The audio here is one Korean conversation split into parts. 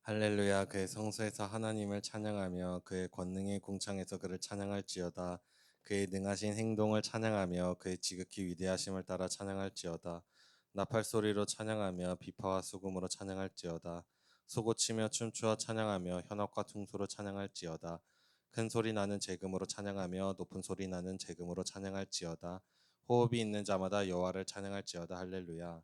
할렐루야. 그의 성소에서 하나님을 찬양하며 그의 권능의 궁창에서 그를 찬양할지어다. 그의 능하신 행동을 찬양하며 그의 지극히 위대하심을 따라 찬양할지어다. 나팔 소리로 찬양하며 비파와 수금으로 찬양할지어다. 소고치며 춤추어 찬양하며 현악과 퉁소로 찬양할지어다. 큰 소리 나는 재금으로 찬양하며 높은 소리 나는 재금으로 찬양할지어다. 호흡이 있는 자마다 여호와를 찬양할지어다. 할렐루야.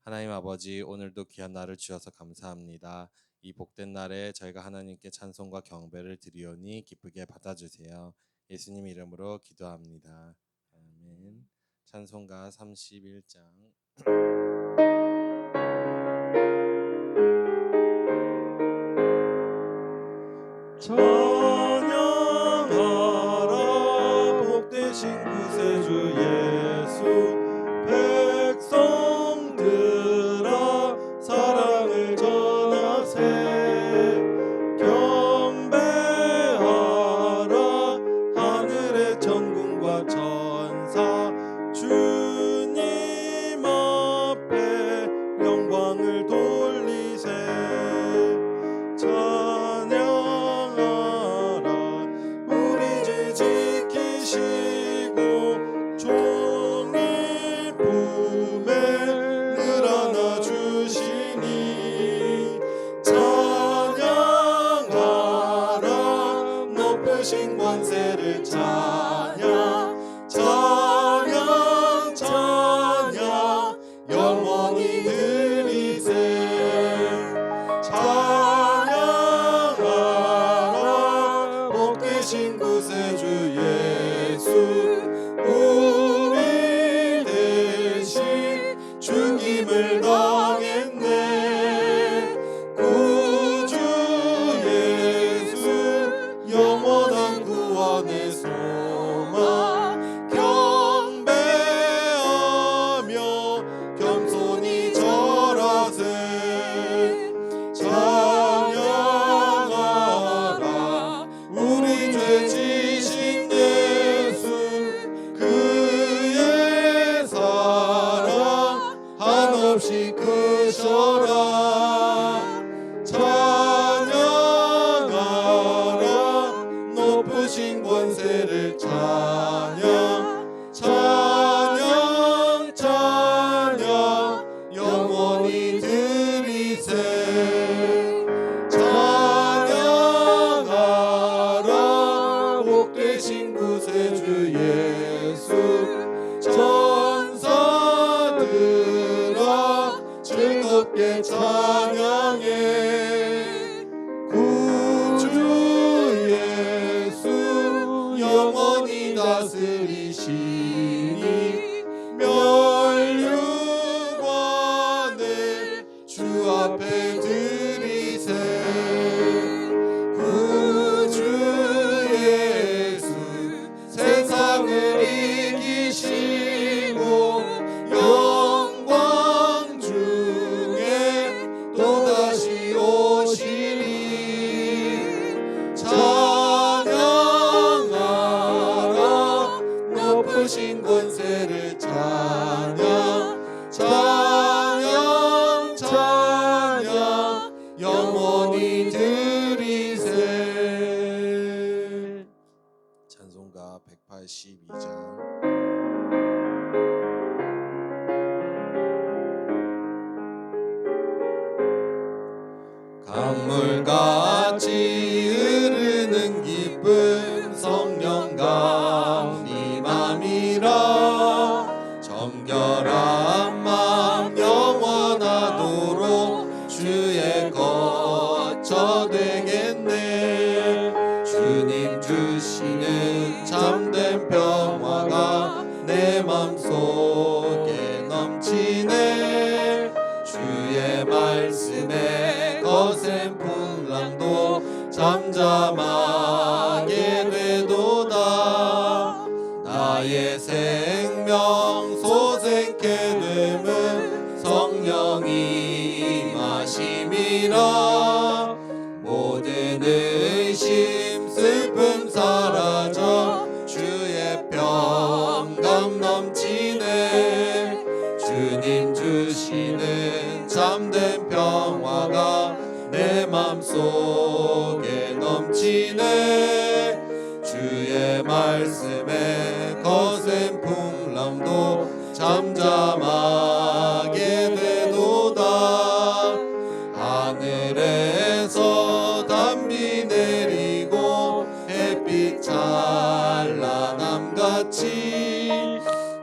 하나님 아버지, 오늘도 귀한 날을 주셔서 감사합니다. 이 복된 날에 저희가 하나님께 찬송과 경배를 드리오니 기쁘게 받아주세요. 예수님 이름으로 기도합니다. 아멘. 찬송가 31장. 찬양하라 복되신 구세주 예수, 백성들아 사랑을 전하세. 경배하라 하늘의 천군과 천사, 주님 앞에 영광을 돌리세. 찬양하라 우리 주 지키시고 종일 품에 늘 안아주시니. 찬양하라 높으신 권세를 찬양. 찬양 찬양 영원히 드리세. 찬양하라 복되신 구세주 예수, 우리 대신 죽임을 당했네. 구주 예수 영원한 구원의 소망, 경배하며 겸손히 절하세. 찬양하라 우리 죄 지신 예수, 그의 사랑 한없이 크셔라. 찬양하라 높으신 권세를 찬양. 찬양 찬양 영원히 드리세. 찬양하라 복되신 구세주 예수, 천사들아 즐겁게 찬양해. 구주 예수 영원히 다스리시니. 멸류관을 주 앞에 드리세. 구주 예수 세상을 이기시고 영광 중에 또다시 오시리. 찬양하라 높으신 권세를 찬양. 찬양 찬양 영원히 드리세. 찬송가 182장. 강물같이 흐르는 기쁨 성령 강림함이라. 정결한 마음 영원하도록 주의 거처 되겠네. 주님 주시는 참된 평화가 내 맘속에 넘치네. 주의 말씀에 거센 풍랑도 잠잠하게 되도다. 나의 생명 솟게 됨은 성령이 임하심이라. 모든 의심 슬픔 사라져 주의 평강 넘치네. 주님 주시는 참된 평화가 내 맘속에 넘치네. 주의 말씀에 거센 풍랑도 잠잠하게 되도다. 하늘에서 단비 내리고 햇빛 찬란함같이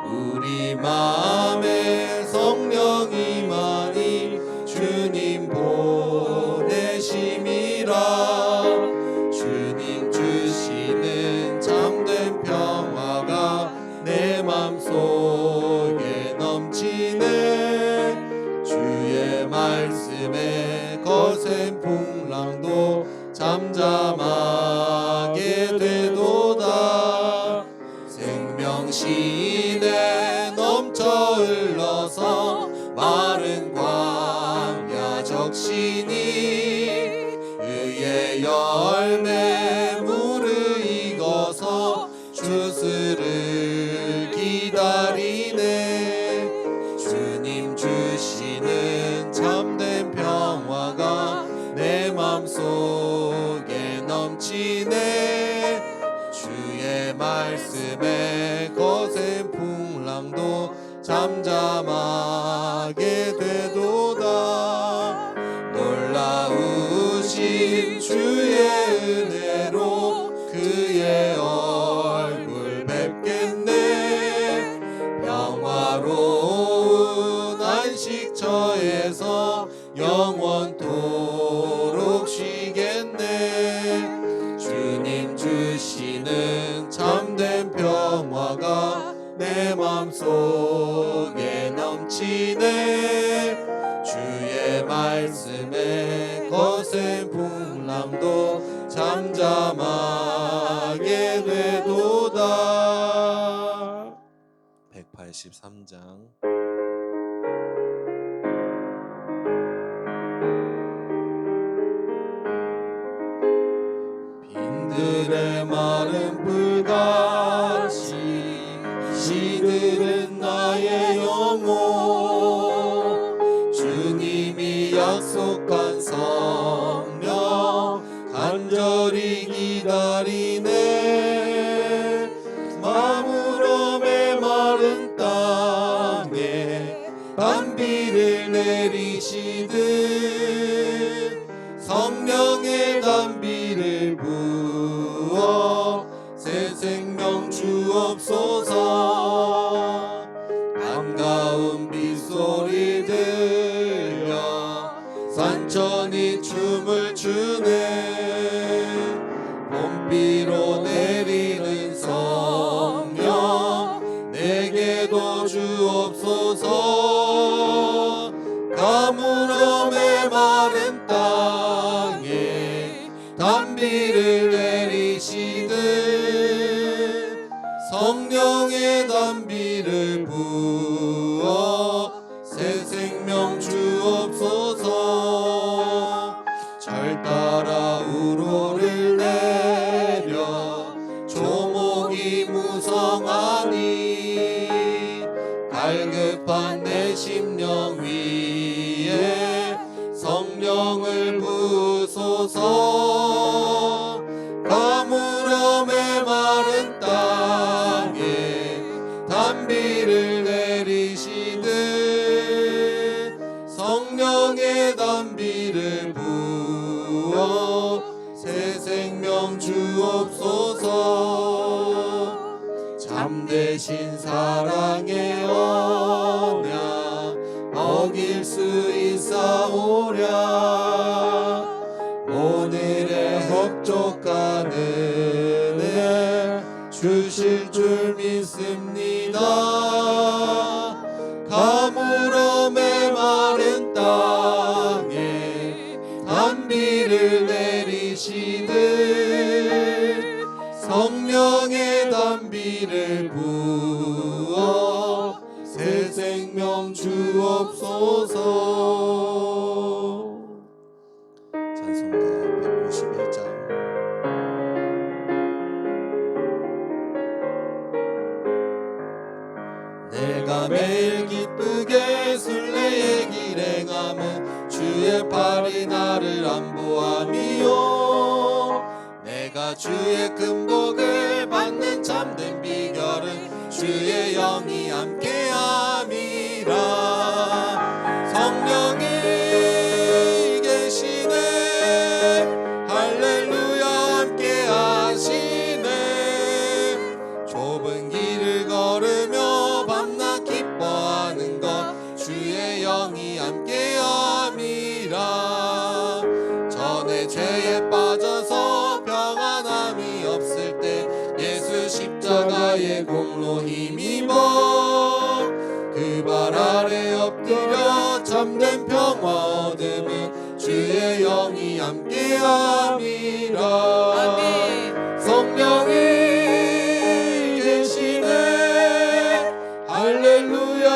우리 마음에 성령 임하니 주님 보내심이라. 주님 주시는 참된 평화가 내 맘속에 넘치네. 주의 말씀에 거센 풍랑도 잠잠하게 되도다. 생명시내 넘쳐 흘러서 마른 광야 적시니 의의 열매 무르익어서 주스를 기다리네. 주님 주시는 참된 평화가 내 맘속에 넘치네. 주의 말씀에 거센 풍랑도 잠잠하게 되도다. 놀라우신 주의 은혜로 그의 얼굴 뵙겠네. 평화로운 안식처에서 영원토록 쉬겠네. 주님 주시는 참된 평화가 내 맘속에 넘치네. 주의 말씀에 거센 풍랑도 잠잠하게 되도다. 183장. 빈들의 마른 불같이 시들은 나의 영혼. 주님이 약속한 성령 간절히 기다리네. 마무러 메마른 땅에 단비를 내리시듯 성령의 단비를 부어 새 생명 주옵소서. 반가운 빗소리 들려 산천이 춤을 추네. 봄비로 내리는 성령 내게도 주옵소서. 가물어 메마른 땅에 단비를 내리시듯 성령의 단비를 부어 새 생명 주옵소서. 절 따라 우로를 내려 조목이 무성하니 갈급한 내 심령 위에 성령을 부소서. 가물어 메마른 땅에 단비를 내리시듯 성령의 단비를 부어 새 생명 주옵소서. 참되신 사랑의 언약 어길 수 있사오랴. 오늘의 흡족한 은혜 주실 줄 믿습니다. 가물어 메마른 땅에 단비를 내리시듯 성령의 단비를 부어 새 생명 주옵소서. 찬송가 151장. 내가 매일 기쁘게 순례의 길 행함은 주의 팔이 나를 나를 안보함이요 내가 주의 큰 복을 받는 참된 비결은 주의 영이 함께함이라 성령이 계시네 할렐루야 함께하시네 좁은 길을 걸으며 밤낮 기뻐하는 것 주의 영이 함께함이라 전에 죄에 빠져서 평안함이 없을 때 예수 십자가의 공로 힘입어 그 발 아래 엎드려 참된 평화 얻음은 주의 영이 함께함이라 성령이 계시네 할렐루야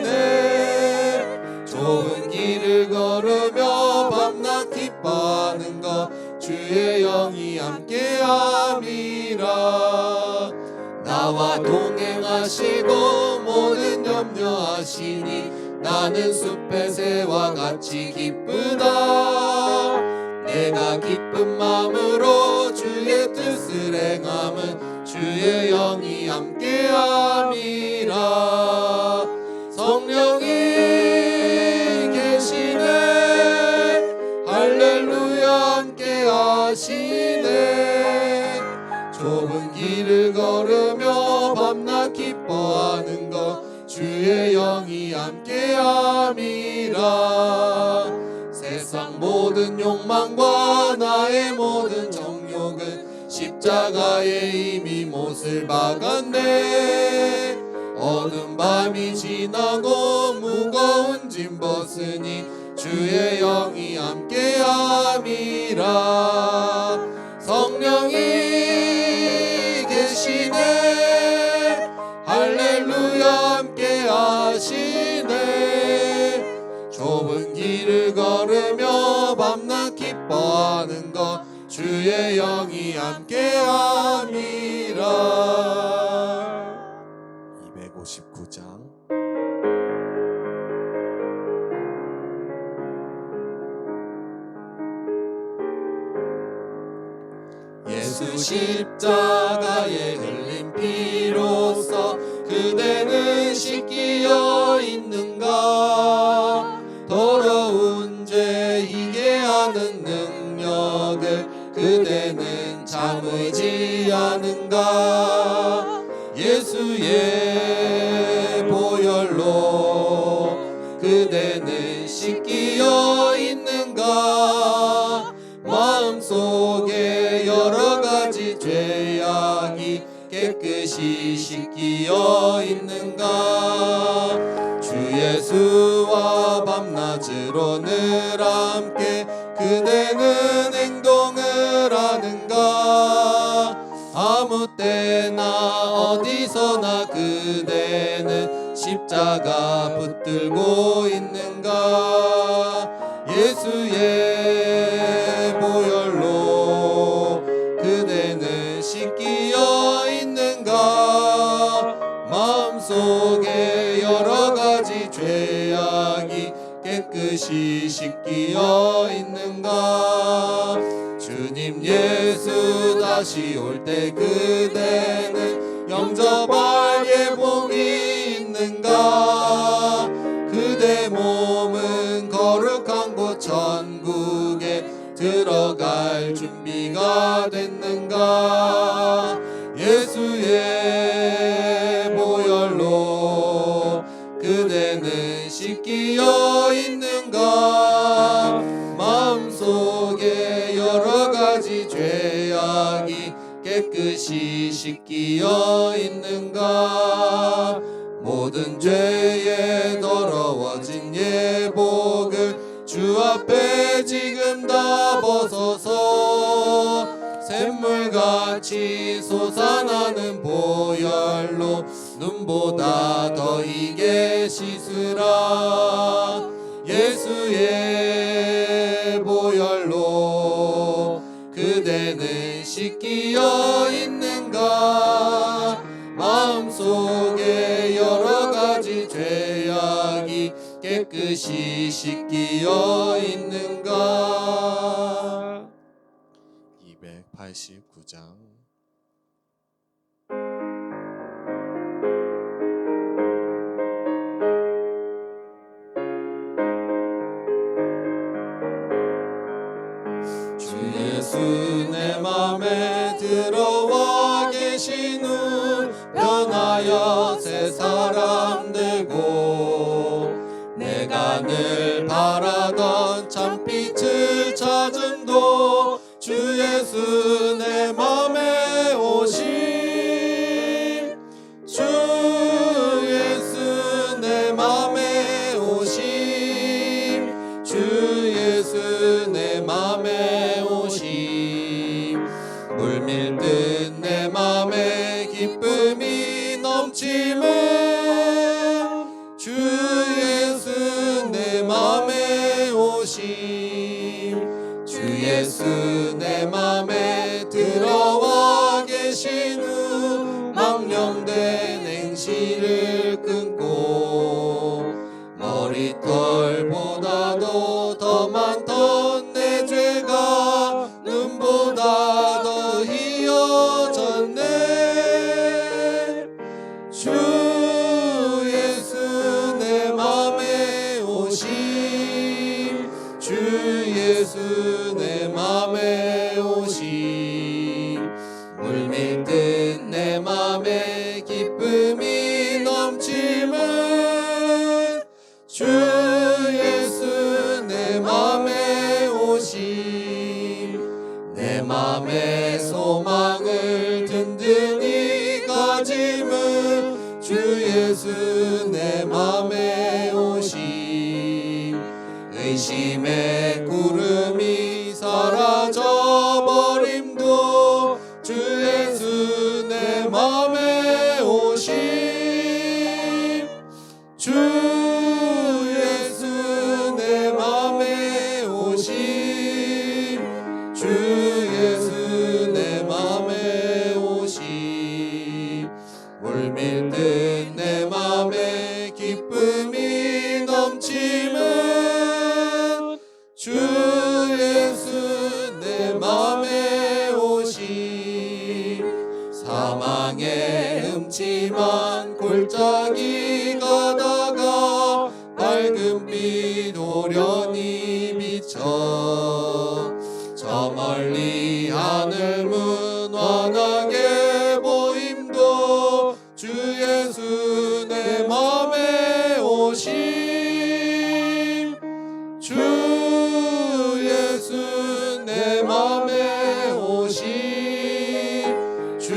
함께하시네 좁은 길을 걸으며 밤낮 기뻐하는 것 주의 영이 함께함이라 나와 동행하시고 모든 염려하시니 나는 숲의 새와 같이 기쁘다 내가 기쁜 마음으로 주의 뜻을 행함은 주의 영이 함께함이라 성령이 계시네 할렐루야 함께하시네 좁은 길을 걸으며 밤낮 기뻐하는 것 주의 영이 함께함이라 세상 모든 욕망과 나의 모든 정욕은 십자가에 이미 못을 박았네 어두운 밤이 지나고 무거운 짐 벗으니 주의 영이 함께함이라 성령이 계시네 할렐루야 함께하시네 좁은 길을 걸으며 밤낮 기뻐하는 것 주의 영이 함께함이라 259장 예수 십자가에 흘린 피로써 그대는 씻기어 있는가 더러운 죄 이게 하는 능력을 그대는 참으지 않은가 예수의 보혈로 그대는 씻기어 있는가 마음속에 여러가지 죄악이 깨끗이 씻기어 있는가 주 예수와 밤낮으로 늘 함께 그대는 행동을 하는가 아무 때나 어디서나 그대는 십자가 붙들고 있는가 예수의 보혈로 그대는 씻기어 있는가 마음속에 여러가지 죄악이 깨끗이 씻기어 있는가 주님 예수 다시 올 때 그대는 영접할 예복이 있는가 그대 몸은 거룩한 곳 천국에 들어갈 준비가 됐는가 예수의 보혈로 그대는 씻기어 있는가 마음속에 여러가지 죄악이 깨끗이 씻기어 있는가 모든 죄에 더러워진 예복을 주 앞에 지금 다 벗어서 샘물같이 솟아나는 보혈로 눈보다 더 이게 씻으라 예수의 보혈로 그대는 씻기어 있는가 마음속에 여러가지 죄악이 깨끗이 씻기어 있는가 89장. 주 예수 내 맘에 들어와 계신 후 변하여 새 사람 되고 내가 늘 바라던 참빛을 찾음도 주 예수 내 맘에 오심 주 예수 내 맘에 오심 주 예수 내 맘에 오심 물밀듯 내 맘에 기쁨이 넘침은 주 예수 내 맘에 오심 주 예수 내 맘에 들어와 계신 후 망령된 행실을 끊고 머리털보다도 더 많던 내 죄가 눈보다 더 희어졌네 주 예수 내 맘에 오심 주 예수 내 맘에 오심 물밀듯 내 맘에 기쁨이 넘침은 주 예수 내 맘에 오심 내 맘에 소망을 든든히 가짐은 주 예수 내 맘에 오심 의심의 구름이 사라져 버림도 주 예수 내 맘에 오심 주 예수 내 맘에 오심 주 예수 내 맘에 오심 물밀듯 내 맘에 기쁨이 넘침은 주 예수 내 맘에 오심 사망의 음침한 골짜기 가다가 밝은 빛 오련히 비쳐 저 멀리 하늘 문환하게 보임도 주 예수 내 맘에 오심 주 예수 내 맘에 오심 주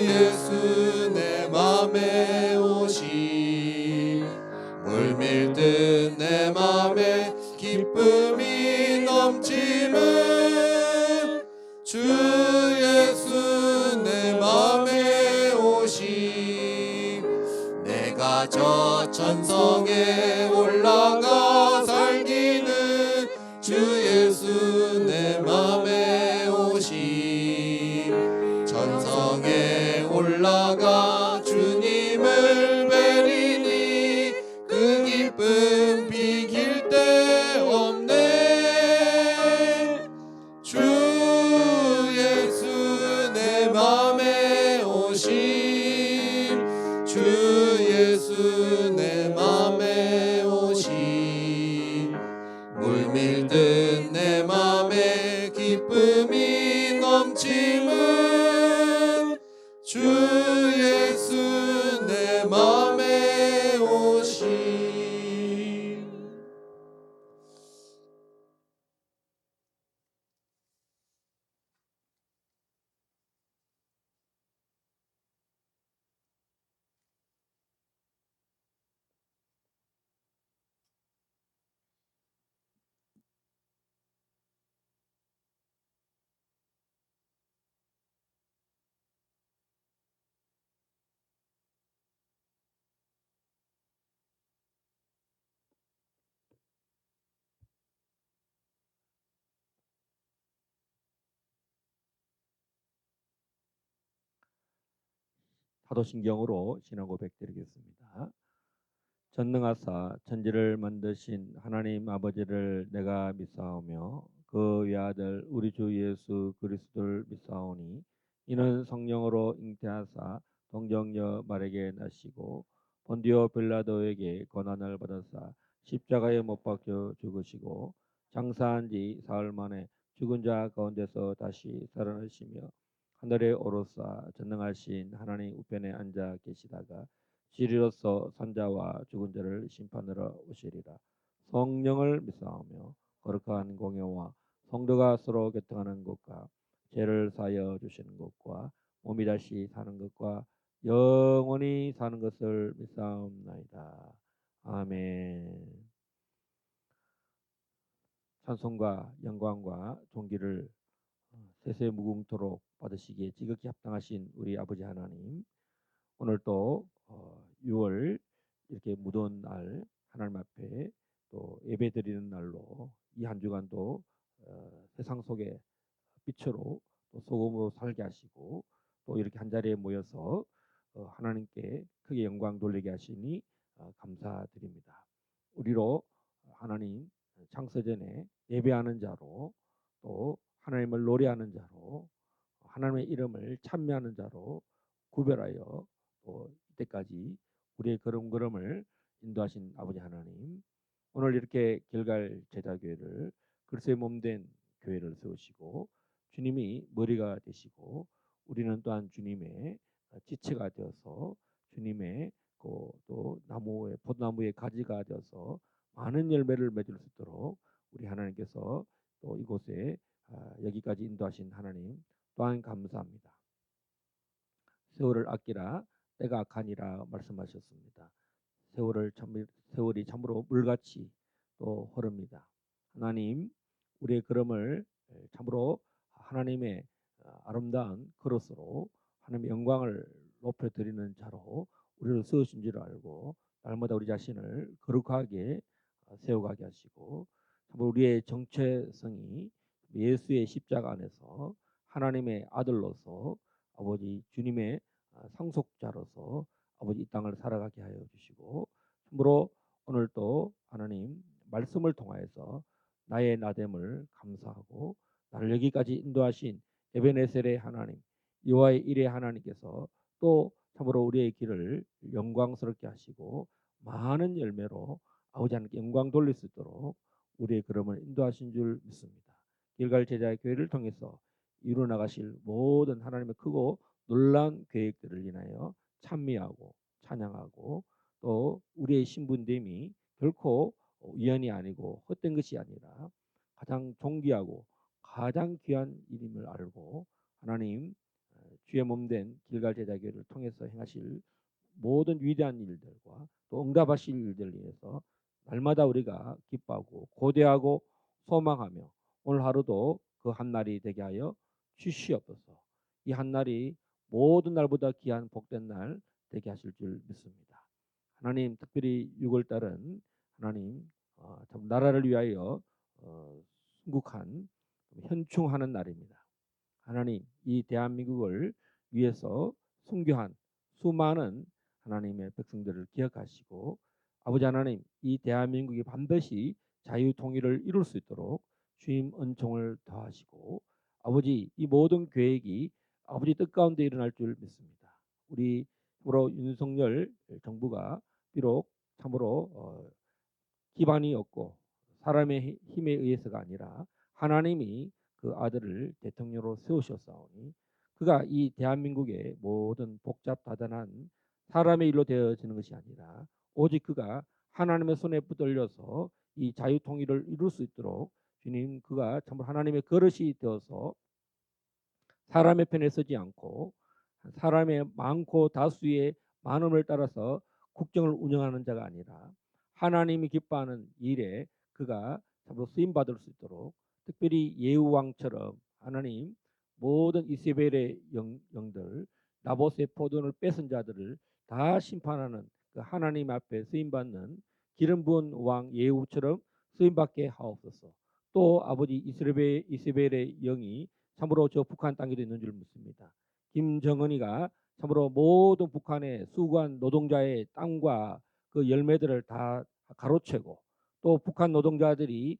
예수 내 맘에 오심 물밀듯 내 맘에 기쁨이 넘침은 주 예수 내 맘에 오심 내가 저 천성에 올라가 살기는 주 예수 내 맘에 오심 천성에 올라가 주님을 뵈리니 그 기쁨 비길 데 없네 주 예수 내 맘에 오심 주 예수 내 맘에 오심 물밀듯 내 맘에 기쁨이 넘침은 주 예수 내 맘에 오심 사도신경으로 신앙 고백드리겠습니다. 전능하사 천지를 만드신 하나님 아버지를 내가 믿사오며 그 외아들 우리 주 예수 그리스도를 믿사오니 이는 성령으로 잉태하사 동정녀 마리아에게 나시고 본디오 빌라도에게 고난을 받으사 십자가에 못 박혀 죽으시고 장사한 지 사흘 만에 죽은 자 가운데서 다시 살아나시며 하늘에 오르사 전능하신 하나님 우편에 앉아 계시다가 진리로서 산자와 죽은 자를 심판하러 오시리라. 성령을 믿사오며 거룩한 공예와 성도가 서로 교통하는 것과 죄를 사하여 주시는 것과 몸이 다시 사는 것과 영원히 사는 것을 믿사옵나이다. 아멘. 찬송과 영광과 존귀를 세세무궁토록 받으시기에 지극히 합당하신 우리 아버지 하나님, 오늘 또 6월 이렇게 무더운 날 하나님 앞에 또 예배 드리는 날로 이 한 주간도 세상 속에 빛으로 또 소금으로 살게 하시고 또 이렇게 한 자리에 모여서 하나님께 크게 영광 돌리게 하시니 감사드립니다. 우리로 하나님 창세전에 예배하는 자로 또 하나님을 노래하는 자로 하나님의 이름을 찬미하는 자로 구별하여 또 이때까지 우리의 걸음걸음을 인도하신 아버지 하나님, 오늘 이렇게 길갈 제자교회를 그리스도의 몸된 교회를 세우시고 주님이 머리가 되시고 우리는 또한 주님의 지체가 되어서 주님의 또 나무의 포도나무의 가지가 되어서 많은 열매를 맺을 수 있도록 우리 하나님께서 또 이곳에 여기까지 인도하신 하나님 또한 감사합니다. 세월을 아끼라 때가 악하니라 말씀하셨습니다. 세월이 참으로 물같이 또 흐릅니다. 하나님, 우리의 걸음을 참으로 하나님의 아름다운 그릇으로 하나님의 영광을 높여드리는 자로 우리를 세우신 줄 알고 날마다 우리 자신을 거룩하게 세워가게 하시고 참으로 우리의 정체성이 예수의 십자가 안에서 하나님의 아들로서 아버지 주님의 상속자로서 아버지 이 땅을 살아가게 하여 주시고 참으로 오늘 또 하나님 말씀을 통하여서 나의 나됨을 감사하고 나를 여기까지 인도하신 에베네셀의 하나님 여호와의 일의 하나님께서 또 참으로 우리의 길을 영광스럽게 하시고 많은 열매로 아버지 하나님께 영광 돌릴 수 있도록 우리의 걸음을 인도하신 줄 믿습니다. 길갈 제자의 교회를 통해서 이루어 나가실 모든 하나님의 크고 놀라운 계획들을 인하여 찬미하고 찬양하고 또 우리의 신분됨이 결코 우연이 아니고 헛된 것이 아니라 가장 존귀하고 가장 귀한 일임을 알고 하나님 주의 몸된 길갈 제자교회를 통해서 행하실 모든 위대한 일들과 또 응답하실 일들을 위해서 날마다 우리가 기뻐하고 고대하고 소망하며 오늘 하루도 그 한날이 되게 하여 주시옵소서. 이 한날이 모든 날보다 귀한 복된 날 되게 하실 줄 믿습니다. 하나님, 특별히 6월 달은 하나님 참 나라를 위하여 순국한 현충하는 날입니다. 하나님, 이 대한민국을 위해서 순교한 수많은 하나님의 백성들을 기억하시고 아버지 하나님, 이 대한민국이 반드시 자유통일을 이룰 수 있도록 주님 은총을 더하시고 아버지 이 모든 계획이 아버지 뜻 가운데 일어날 줄 믿습니다. 우리 참으로 윤석열 정부가 비록 참으로 기반이 없고 사람의 힘에 의해서가 아니라 하나님이 그 아들을 대통령으로 세우셨사오니 그가 이 대한민국의 모든 복잡다단한 사람의 일로 되어지는 것이 아니라 오직 그가 하나님의 손에 붙들려서 이 자유통일을 이룰 수 있도록 주님 그가 참으로 하나님의 그릇이 되어서 사람의 편에 서지 않고 사람의 많고 다수의 많음을 따라서 국정을 운영하는 자가 아니라 하나님이 기뻐하는 일에 그가 참으로 쓰임 받을 수 있도록 특별히 예후 왕처럼 하나님 모든 이세벨의 영들 나봇의 포도를 뺏은 자들을 다 심판하는 그 하나님 앞에 쓰임 받는 기름 부은 왕 예후처럼 쓰임 받게 하옵소서. 또 아버지 이세벨의 영이 참으로 저 북한 땅에도 있는 줄 믿습니다. 김정은이가 참으로 모든 북한의 수고한 노동자의 땅과 그 열매들을 다 가로채고 또 북한 노동자들이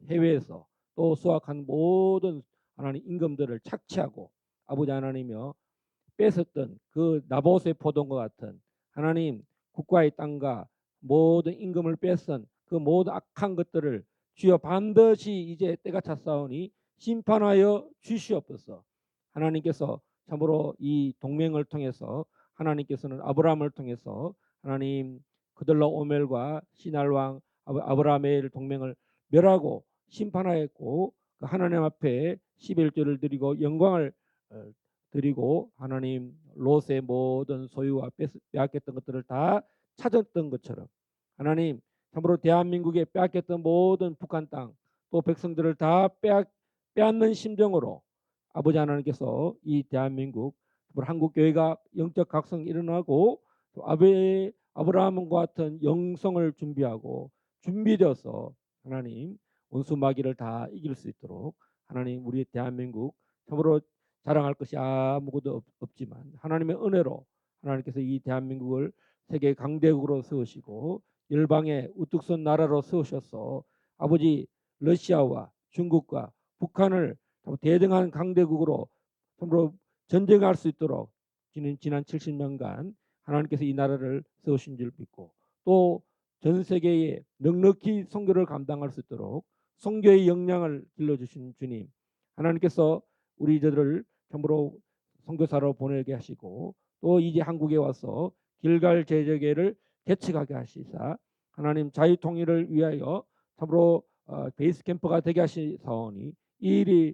해외에서 또 수확한 모든 하나님 임금들을 착취하고 아버지 하나님이여 뺏었던 그 나봇의 포도과 같은 하나님 국가의 땅과 모든 임금을 뺏은 그 모든 악한 것들을 주여 반드시 이제 때가 찼사오니 심판하여 주시옵소서. 하나님께서 참으로 이 동맹을 통해서 하나님께서는 아브라함을 통해서 하나님 그들로 오멜과 시날 왕 아브라함의 동맹을 멸하고 심판하였고 그 하나님 앞에 11조를 드리고 영광을 어, 드리고 하나님 롯의 모든 소유와 빼앗겼던 것들을 다 찾았던 것처럼 하나님 참으로 대한민국에 빼앗겼던 모든 북한 땅 또 백성들을 다 빼앗는 심정으로 아버지 하나님께서 이 대한민국 한국 교회가 영적 각성이 일어나고 또 아브라함과 같은 영성을 준비하고 준비되어서 하나님 원수 마귀를 다 이길 수 있도록 하나님 우리 대한민국 참으로 자랑할 것이 아무것도 없지만 하나님의 은혜로 하나님께서 이 대한민국을 세계 강대국으로 세우시고 열방의 우뚝 선 나라로 세우셔서 아버지 러시아와 중국과 북한을 대등한 강대국으로 참으로 전쟁할 수 있도록 지난 70년간 하나님께서 이 나라를 세우신 줄 믿고 또 전 세계에 넉넉히 선교를 감당할 수 있도록 선교의 역량을 길러주신 주님 하나님께서 우리 저들을 참으로 선교사로 보내게 하시고 또 이제 한국에 와서 길갈 제자계를 개척하게 하시사 하나님 자유 통일을 위하여 참으로 베이스 캠프가 되게 하시사오니 이 일이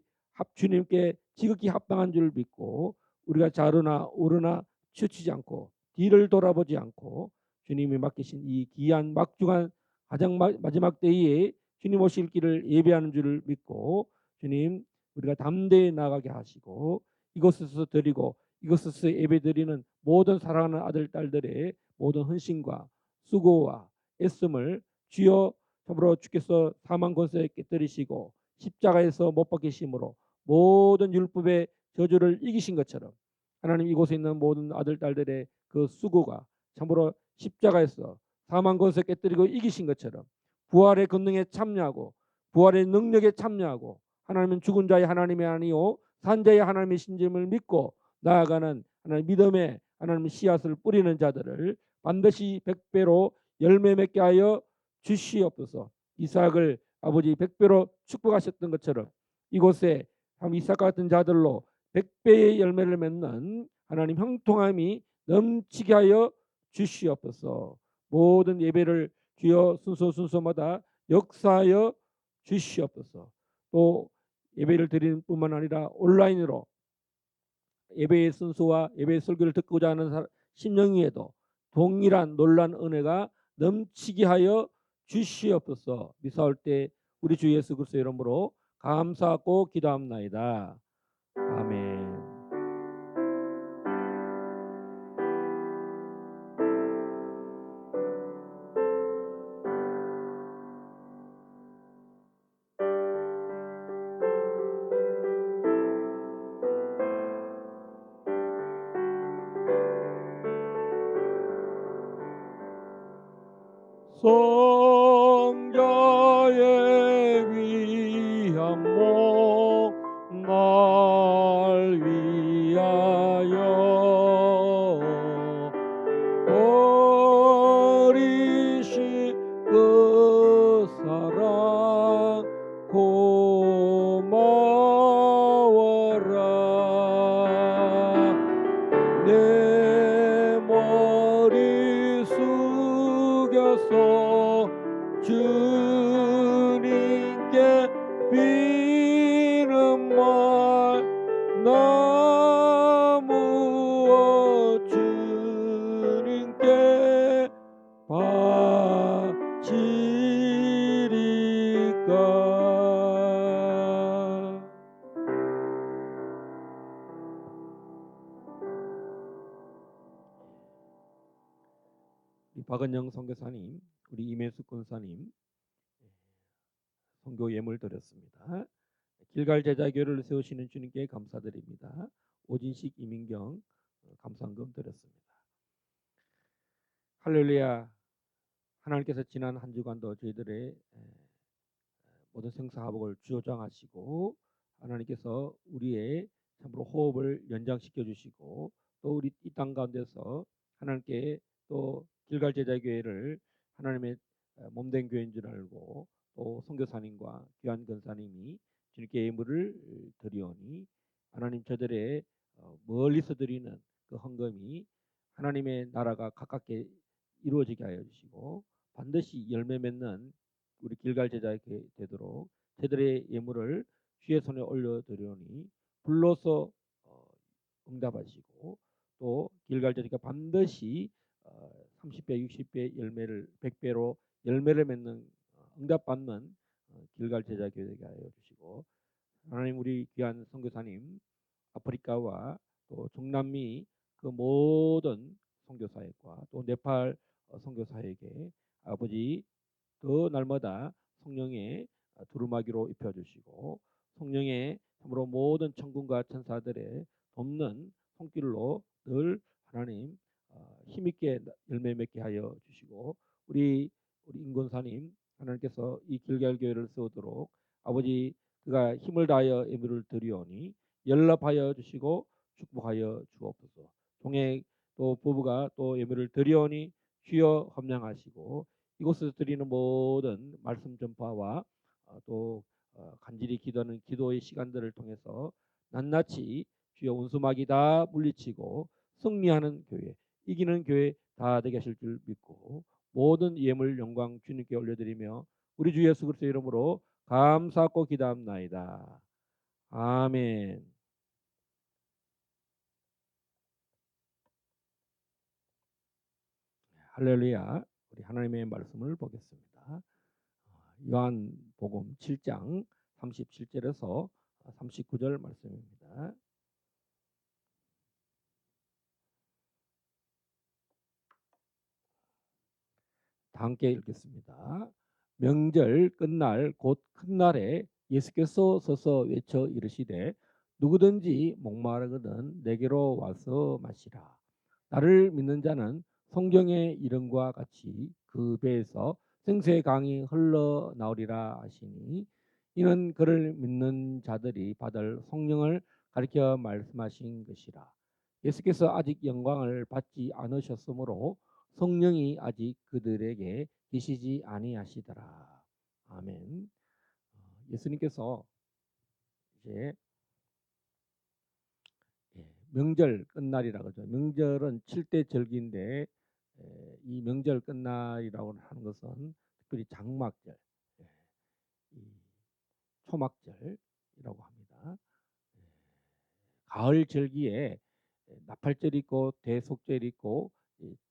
주님께 지극히 합당한 줄 믿고 우리가 좌르나 우르나 치우치지 않고 뒤를 돌아보지 않고 주님이 맡기신 이 귀한 막중한 가장 마지막 때에 주님 오실 길을 예배하는 줄 믿고 주님 우리가 담대히 나가게 하시고 이곳에서 드리고 이곳에서 예배드리는 모든 사랑하는 아들 딸들의 모든 헌신과 수고와 애씀을 주여 참으로 주께서 사망 권세에 깨뜨리시고 십자가에서 못 박히심으로 모든 율법의 저주를 이기신 것처럼 하나님 이곳에 있는 모든 아들 딸들의 그 수고가 참으로 십자가에서 사망 권세 깨뜨리고 이기신 것처럼 부활의 권능에 참여하고 부활의 능력에 참여하고 하나님은 죽은 자의 하나님이 아니요 산자의 하나님의 신심을 믿고 나아가는 하나님 믿음의 하나님 씨앗을 뿌리는 자들을 반드시 백배로 열매 맺게 하여 주시옵소서. 이삭을 아버지 백배로 축복하셨던 것처럼 이곳에 이삭 같은 자들로 백배의 열매를 맺는 하나님 형통함이 넘치게 하여 주시옵소서. 모든 예배를 주여 순서마다 역사하여 주시옵소서. 또 예배를 드리는 뿐만 아니라 온라인으로 예배의 순서와 예배의 설교를 듣고자 하는 심령 위에도 동일한 놀란 은혜가 넘치게 하여 주시옵소서. 미사올 때 우리 주 예수 그리스도의 이름으로 감사하고 기도합나이다. 아멘. 성자의 위한 날 위하여 버리신 그 사랑 고마워라 내 머리 숙여서 주님께 비는 말 나무어 주님께 바치리까. 박은영 선교사님, 우리 임혜수 권사님 선교 예물 드렸습니다. 길갈 제자교를 세우시는 주님께 감사드립니다. 오진식 이민경 감사헌금 드렸습니다. 할렐루야. 하나님께서 지난 한 주간도 저희들의 모든 생사화복을 주조장하시고 하나님께서 우리의 참으로 호흡을 연장시켜 주시고 또 우리 이 땅 가운데서 하나님께 또 길갈 제자교회를 하나님의 몸된 교회인 줄 알고 또 선교사님과 귀한 권사님이 주님께 예물을 드리오니 하나님 저들의 멀리서 드리는 그 헌금이 하나님의 나라가 가깝게 이루어지게 하여 주시고 반드시 열매 맺는 우리 길갈 제자가 되도록 저들의 예물을 주의 손에 올려드리오니 불로서 응답하시고 또 길갈 제자가 반드시 30배, 60배 열매를 100배로 열매를 맺는 응답받는 길갈 제자 교회가 하여 주시고 하나님 우리 귀한 선교사님 아프리카와 또 중남미 그 모든 선교사역과 또 네팔 선교사에게 아버지 그 날마다 성령의 두루마기로 입혀주시고 성령의 참으로 모든 천군과 천사들의 돕는 손길로 늘 하나님 힘있게 열매 맺게 하여 주시고 우리 인권사님 하나님께서 이 길갈교회를 세우도록 아버지 그가 힘을 다하여 예물을 드리오니 연락하여 주시고 축복하여 주옵소서. 동행 또 부부가 또 예물을 드리오니 주여 함량하시고 이곳에서 드리는 모든 말씀 전파와 또 간절히 기도하는 기도의 시간들을 통해서 낱낱이 주여 원수마귀 다 물리치고 승리하는 교회, 이기는 교회 다 되게 하실 줄 믿고 모든 예물 영광 주님께 올려드리며 우리 주 예수 그리스도의 이름으로 감사하고 기도합나이다. 아멘. 할렐루야. 우리 하나님의 말씀을 보겠습니다. 요한복음 7장 37절에서 39절 말씀입니다. 다 함께 읽겠습니다. 명절 끝날 곧 큰 날에 예수께서 서서 외쳐 이르시되 누구든지 목마르거든 내게로 와서 마시라. 나를 믿는 자는 성경의 이름과 같이 그 배에서 생수의 강이 흘러나오리라 하시니 이는 그를 믿는 자들이 받을 성령을 가리켜 말씀하신 것이라. 예수께서 아직 영광을 받지 않으셨으므로 성령이 아직 그들에게 계시지 아니하시더라. 아멘. 예수님께서 이제 명절 끝날이라고 하죠. 명절은 7대 절기인데 이 명절 끝날이라고 하는 것은 특별히 장막절, 이 초막절이라고 합니다. 가을 절기에 나팔절이 있고 대속절이 있고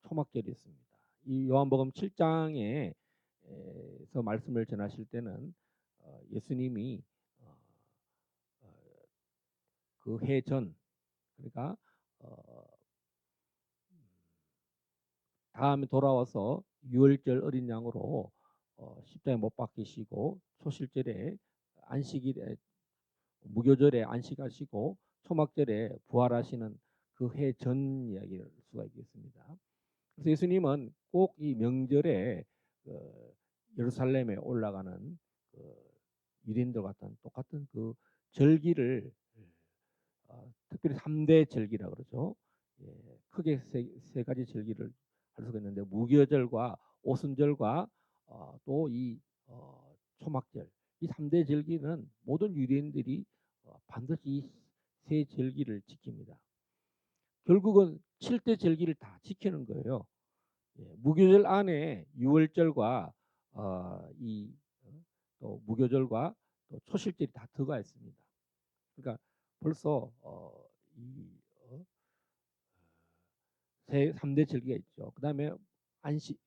초막절이 있습니다. 이 요한복음 7장에서 말씀을 전하실 때는 예수님이 그 해 전 그러니까 다음에 돌아와서 유월절 어린 양으로 십자가에 못 박히시고 초실절에 안식일에 무교절에 안식하시고 초막절에 부활하시는 그 해 전 이야기를 수가 있겠습니다. 그래서 예수님은 꼭 이 명절에 예루살렘에 올라가는 유대인들 같은 똑같은 그 절기를 특별히 3대 절기라 그러죠. 크게 세 가지 절기를 할 수가 있는데 무교절과 오순절과 또 이 초막절 이 3대 절기는 모든 유대인들이 반드시 이 세 절기를 지킵니다. 결국은 7대 절기를 다 지키는 거예요. 무교절 안에 유월절과 또 무교절과 또 초실절이 다 들어가 있습니다. 그러니까 벌써 이 3대 절기가 있죠. 그다음에 안식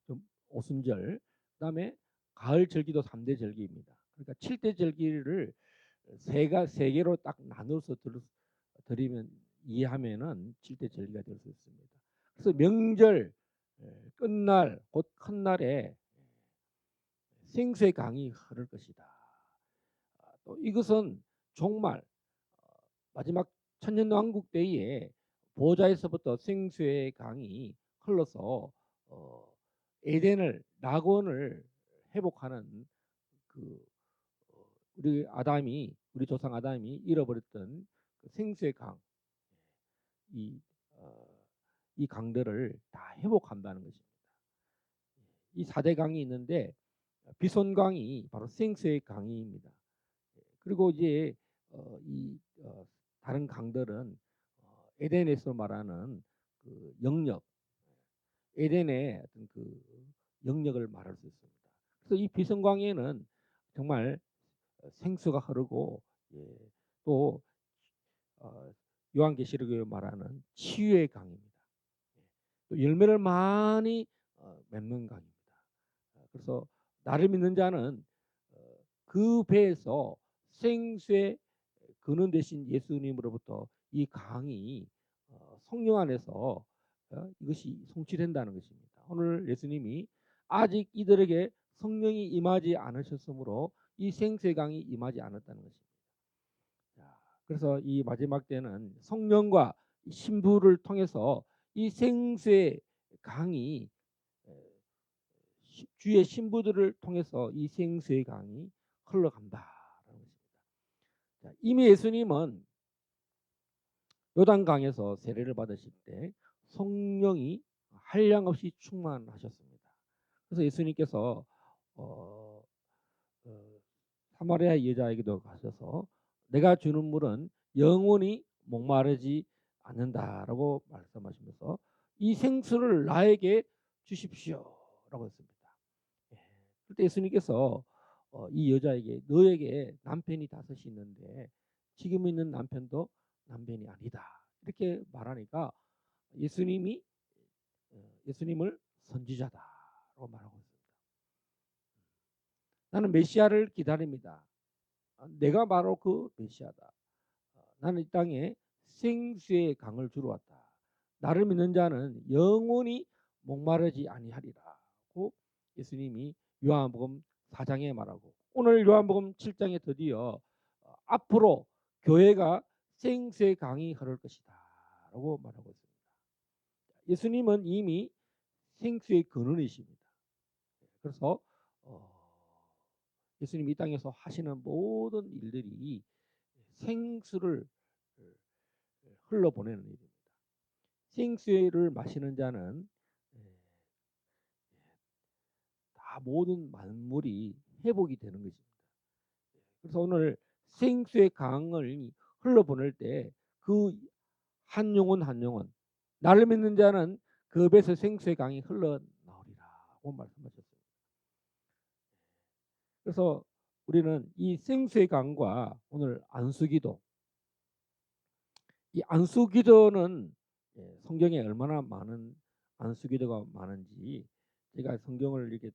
오순절, 그다음에 가을 절기도 3대 절기입니다. 그러니까 7대 절기를 세 개로 딱 나눠서 드리면 이해하면은 7대 절기가 될 수 있습니다. 그래서 명절 끝날 곧 큰 날에 생수의 강이 흐를 것이다. 또 이것은 정말 마지막 천년왕국 때에 보좌에서부터 생수의 강이 흘러서 에덴을 낙원을 회복하는 그 우리 조상 아담이 잃어버렸던 그 생수의 강, 이, 어, 이 강들을 다 회복한다는 것입니다. 이 4대 강이 있는데 비손강이 바로 생수의 강입니다. 그리고 이제 이 다른 강들은 에덴에서 말하는 그 영역, 에덴의 어떤 그 영역을 말할 수 있습니다. 그래서 이 비손강에는 정말 생수가 흐르고, 예, 또 요한계시록에 말하는 치유의 강입니다. 또 열매를 많이 맺는 강입니다. 그래서 나를 믿는 자는 그 배에서 생수의 근원 되신 예수님으로부터 이 강이 성령 안에서 이것이 성취된다는 것입니다. 오늘 예수님이 아직 이들에게 성령이 임하지 않으셨으므로 이 생수의 강이 임하지 않았다는 것입니다. 그래서 이 마지막 때는 성령과 신부를 통해서 이 생수의 강이 주의 신부들을 통해서 이 생수의 강이 흘러간다라는 것입니다. 이미 예수님은 요단강에서 세례를 받으실 때 성령이 한량없이 충만하셨습니다. 그래서 예수님께서 사마리아 여자에게도 가셔서 내가 주는 물은 영원히 목마르지 않는다라고 말씀하시면서 이 생수를 나에게 주십시오라고 했습니다. 그때 예수님께서 이 여자에게 너에게 남편이 5이 있는데 지금 있는 남편도 남편이 아니다 이렇게 말하니까 예수님을 선지자다라고 말하고 있습니다. 나는 메시아를 기다립니다. 내가 바로 그 메시아다. 나는 이 땅에 생수의 강을 주러 왔다. 나를 믿는 자는 영원히 목마르지 아니하리라고 예수님이 요한복음 4장에 말하고, 오늘 요한복음 7장에 드디어 앞으로 교회가 생수의 강이 흐를 것이다 라고 말하고 있습니다. 예수님은 이미 생수의 근원이십니다. 그래서 예수님 이 땅에서 하시는 모든 일들이 생수를 흘러보내는 일입니다. 생수를 마시는 자는 다 모든 만물이 회복이 되는 것입니다. 그래서 오늘 생수의 강을 흘러보낼 때 그 한 영혼 한 영혼, 나를 믿는 자는 그 배에서 생수의 강이 흘러나오리라고 말씀하셨습니다. 그래서 우리는 이 생수의 강과 오늘 안수기도, 이 안수기도는 성경에 얼마나 많은 안수기도가 많은지 제가 성경을 이렇게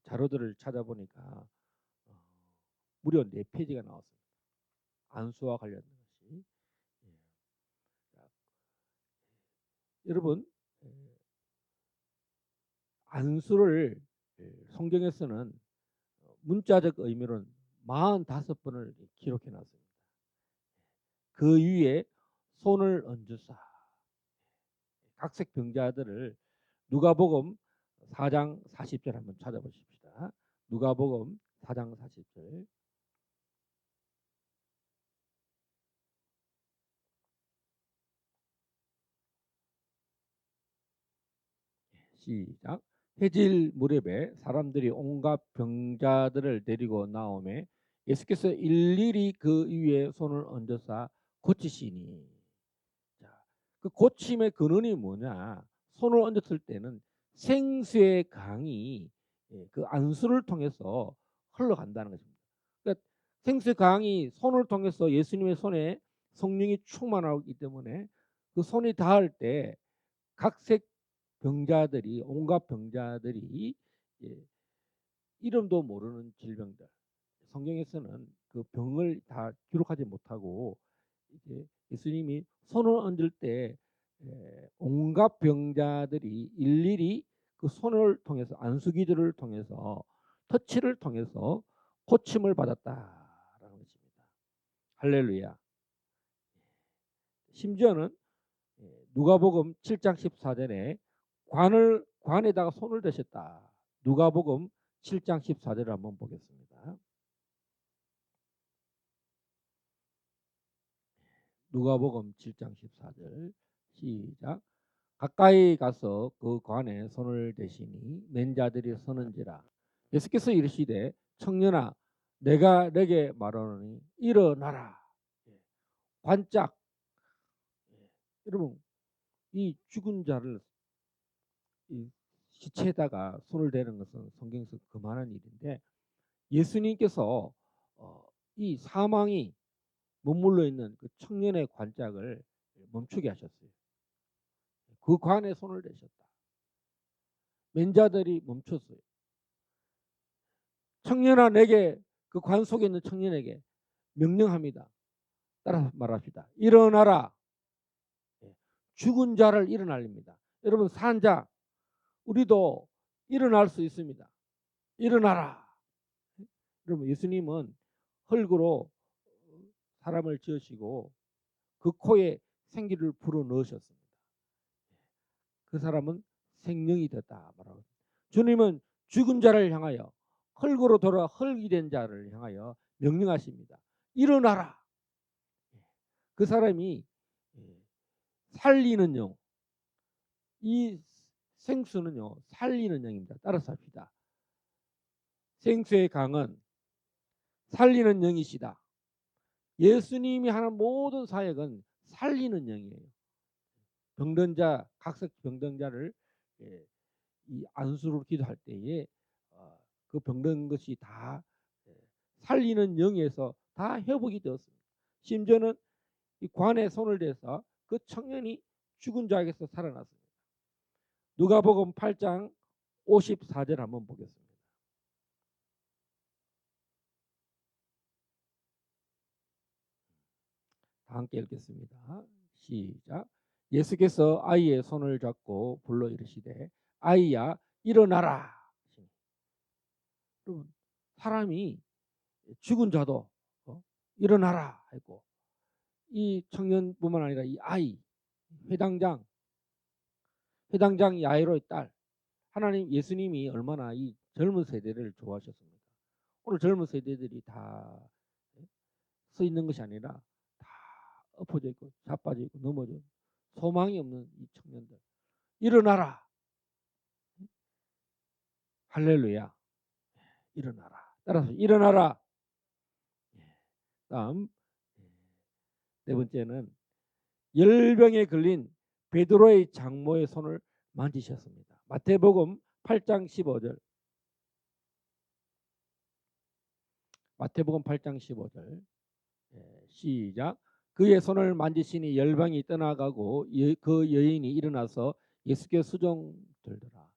자료들을 찾아보니까 무려 4페이지가 나왔습니다. 안수와 관련된 것이. 여러분, 안수를 성경에서는 문자적 의미로는 45번을 기록해 놨습니다. 그 위에 손을 얹으사 각색 병자들을 누가복음 4장 40절 한번 찾아보십시다. 누가복음 4장 40절. 시작. 해질 무렵에 사람들이 온갖 병자들을 데리고 나오매 예수께서 일일이 그 위에 손을 얹어서 고치시니. 자, 그 고침의 근원이 뭐냐? 손을 얹었을 때는 생수의 강이 그 안수를 통해서 흘러간다는 것입니다. 그러니까 생수의 강이 손을 통해서 예수님의 손에 성령이 충만하기 때문에 그 손이 닿을 때 각색 병자들이, 온갖 병자들이, 예, 이름도 모르는 질병들, 성경에서는 그 병을 다 기록하지 못하고 이제 예수님이 손을 얹을 때 온갖 병자들이 일일이 그 손을 통해서, 안수기도를 통해서, 터치를 통해서 고침을 받았다라는 것입니다. 할렐루야. 심지어는 누가복음 7장 14절에 관에다가 손을 대셨다. 누가복음 7장 14절을 한번 보겠습니다. 누가복음 7장 14절 시작. 가까이 가서 그 관에 손을 대시니 맨 자들이 서는지라. 예수께서 이르시되 청년아 내가 내게 말하노니 일어나라. 관짝. 여러분 이 죽은 자를 이 시체에다가 손을 대는 것은 성경에서 그만한 일인데 예수님께서 이 사망이 머물러 있는 그 청년의 관짝을 멈추게 하셨어요. 그 관에 손을 대셨다. 맨자들이 멈췄어요. 청년아 내게 그 관 속에 있는 청년에게 명령합니다. 따라서 말합시다. 일어나라. 죽은 자를 일어날립니다. 여러분 산자 우리도 일어날 수 있습니다. 일어나라. 여러분 예수님은 흙으로 사람을 지으시고 그 코에 생기를 불어 넣으셨습니다. 그 사람은 생명이 됐다 말하고 주님은 죽은 자를 향하여 흙으로 돌아 흙이 된 자를 향하여 명령하십니다. 일어나라. 그 사람이 살리는 영, 이 생수는요 살리는 영입니다. 따라서 합시다. 생수의 강은 살리는 영이시다. 예수님이 하는 모든 사역은 살리는 영이에요. 병든 자, 각색 병든 자를 이 안수로 기도할 때에 그 병든 것이 다 살리는 영에서 다 회복이 되었습니다. 심지어는 이 관에 손을 대서 그 청년이 죽은 자에게서 살아났습니다. 누가복음 8장 54절 한번 보겠습니다. 다 함께 읽겠습니다. 시작. 예수께서 아이의 손을 잡고 불러 이르시되 아이야 일어나라. 여러분 사람이 죽은 자도 일어나라 했고 이 청년뿐만 아니라 이 아이 회당장 야이로의 딸 하나님 예수님이 얼마나 이 젊은 세대를 좋아하셨습니까? 오늘 젊은 세대들이 다 서 있는 것이 아니라 다 엎어져 있고 자빠져 있고 넘어져 있고 소망이 없는 이 청년들 일어나라. 할렐루야. 일어나라. 따라서 일어나라. 다음 네 번째는 열병에 걸린 베드로의 장모의 손을 만지셨습니다. 마태복음 8장 15절. 마태복음 8장 15절. 시작. 그의 손을 만지시니 열병이 떠나가고 그 여인이 일어나서 예수께 수종 들더라.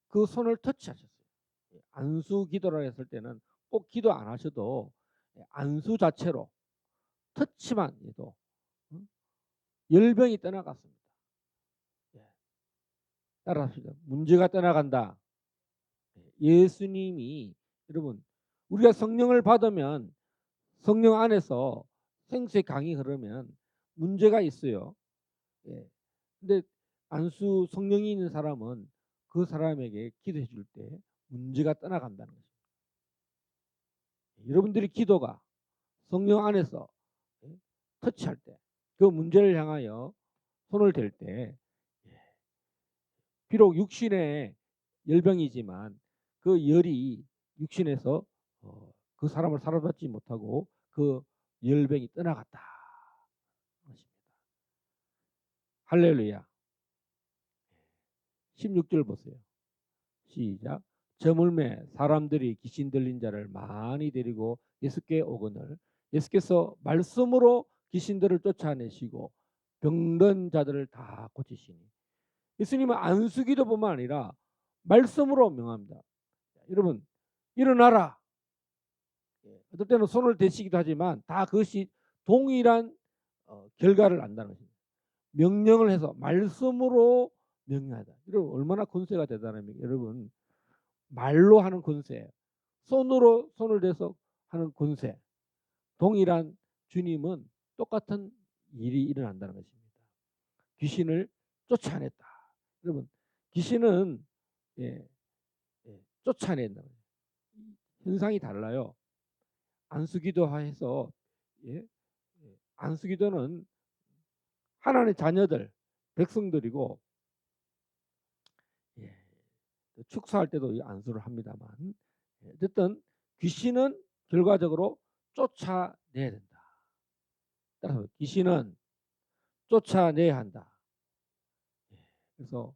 그 손을 터치하셨어요. 안수 기도라 했을 때는 꼭 기도 안 하셔도 안수 자체로 터치만 해도 열병이 떠나갔습니다. 따라합시다. 문제가 떠나간다. 예수님이 여러분 우리가 성령을 받으면 성령 안에서 생수의 강이 흐르면 문제가 있어요. 근데 안수 성령이 있는 사람은 그 사람에게 기도해 줄 때 문제가 떠나간다는 것입니다. 여러분들이 기도가 성령 안에서 터치할 때 그 문제를 향하여 손을 댈 때 비록 육신의 열병이지만 그 열이 육신에서 그 사람을 사로잡지 못하고 그 열병이 떠나갔다. 할렐루야. 16절 보세요. 시작. 저물매 사람들이 귀신 들린 자를 많이 데리고 예수께 오거늘 예수께서 말씀으로 귀신들을 쫓아내시고 병든 자들을 다 고치시니 예수님은 안수기도뿐만 아니라 말씀으로 명합니다. 여러분 일어나라. 어떨 때는 손을 대시기도 하지만 다 그것이 동일한 결과를 안다는 것입니다. 명령을 해서 말씀으로 명령하다. 여러분 얼마나 권세가 대단합니까? 여러분 말로 하는 권세, 손으로 손을 대서 하는 권세, 동일한 주님은 똑같은 일이 일어난다는 것입니다. 귀신을 쫓아냈다. 여러분 귀신은 쫓아낸다. 현상이 달라요. 안수기도 해서 안수기도는 하나님의 자녀들, 백성들이고, 예, 축사할 때도 이 안수를 합니다만, 어쨌든 귀신은 결과적으로 쫓아내야 된다. 따라서 귀신은 쫓아내야 한다. 그래서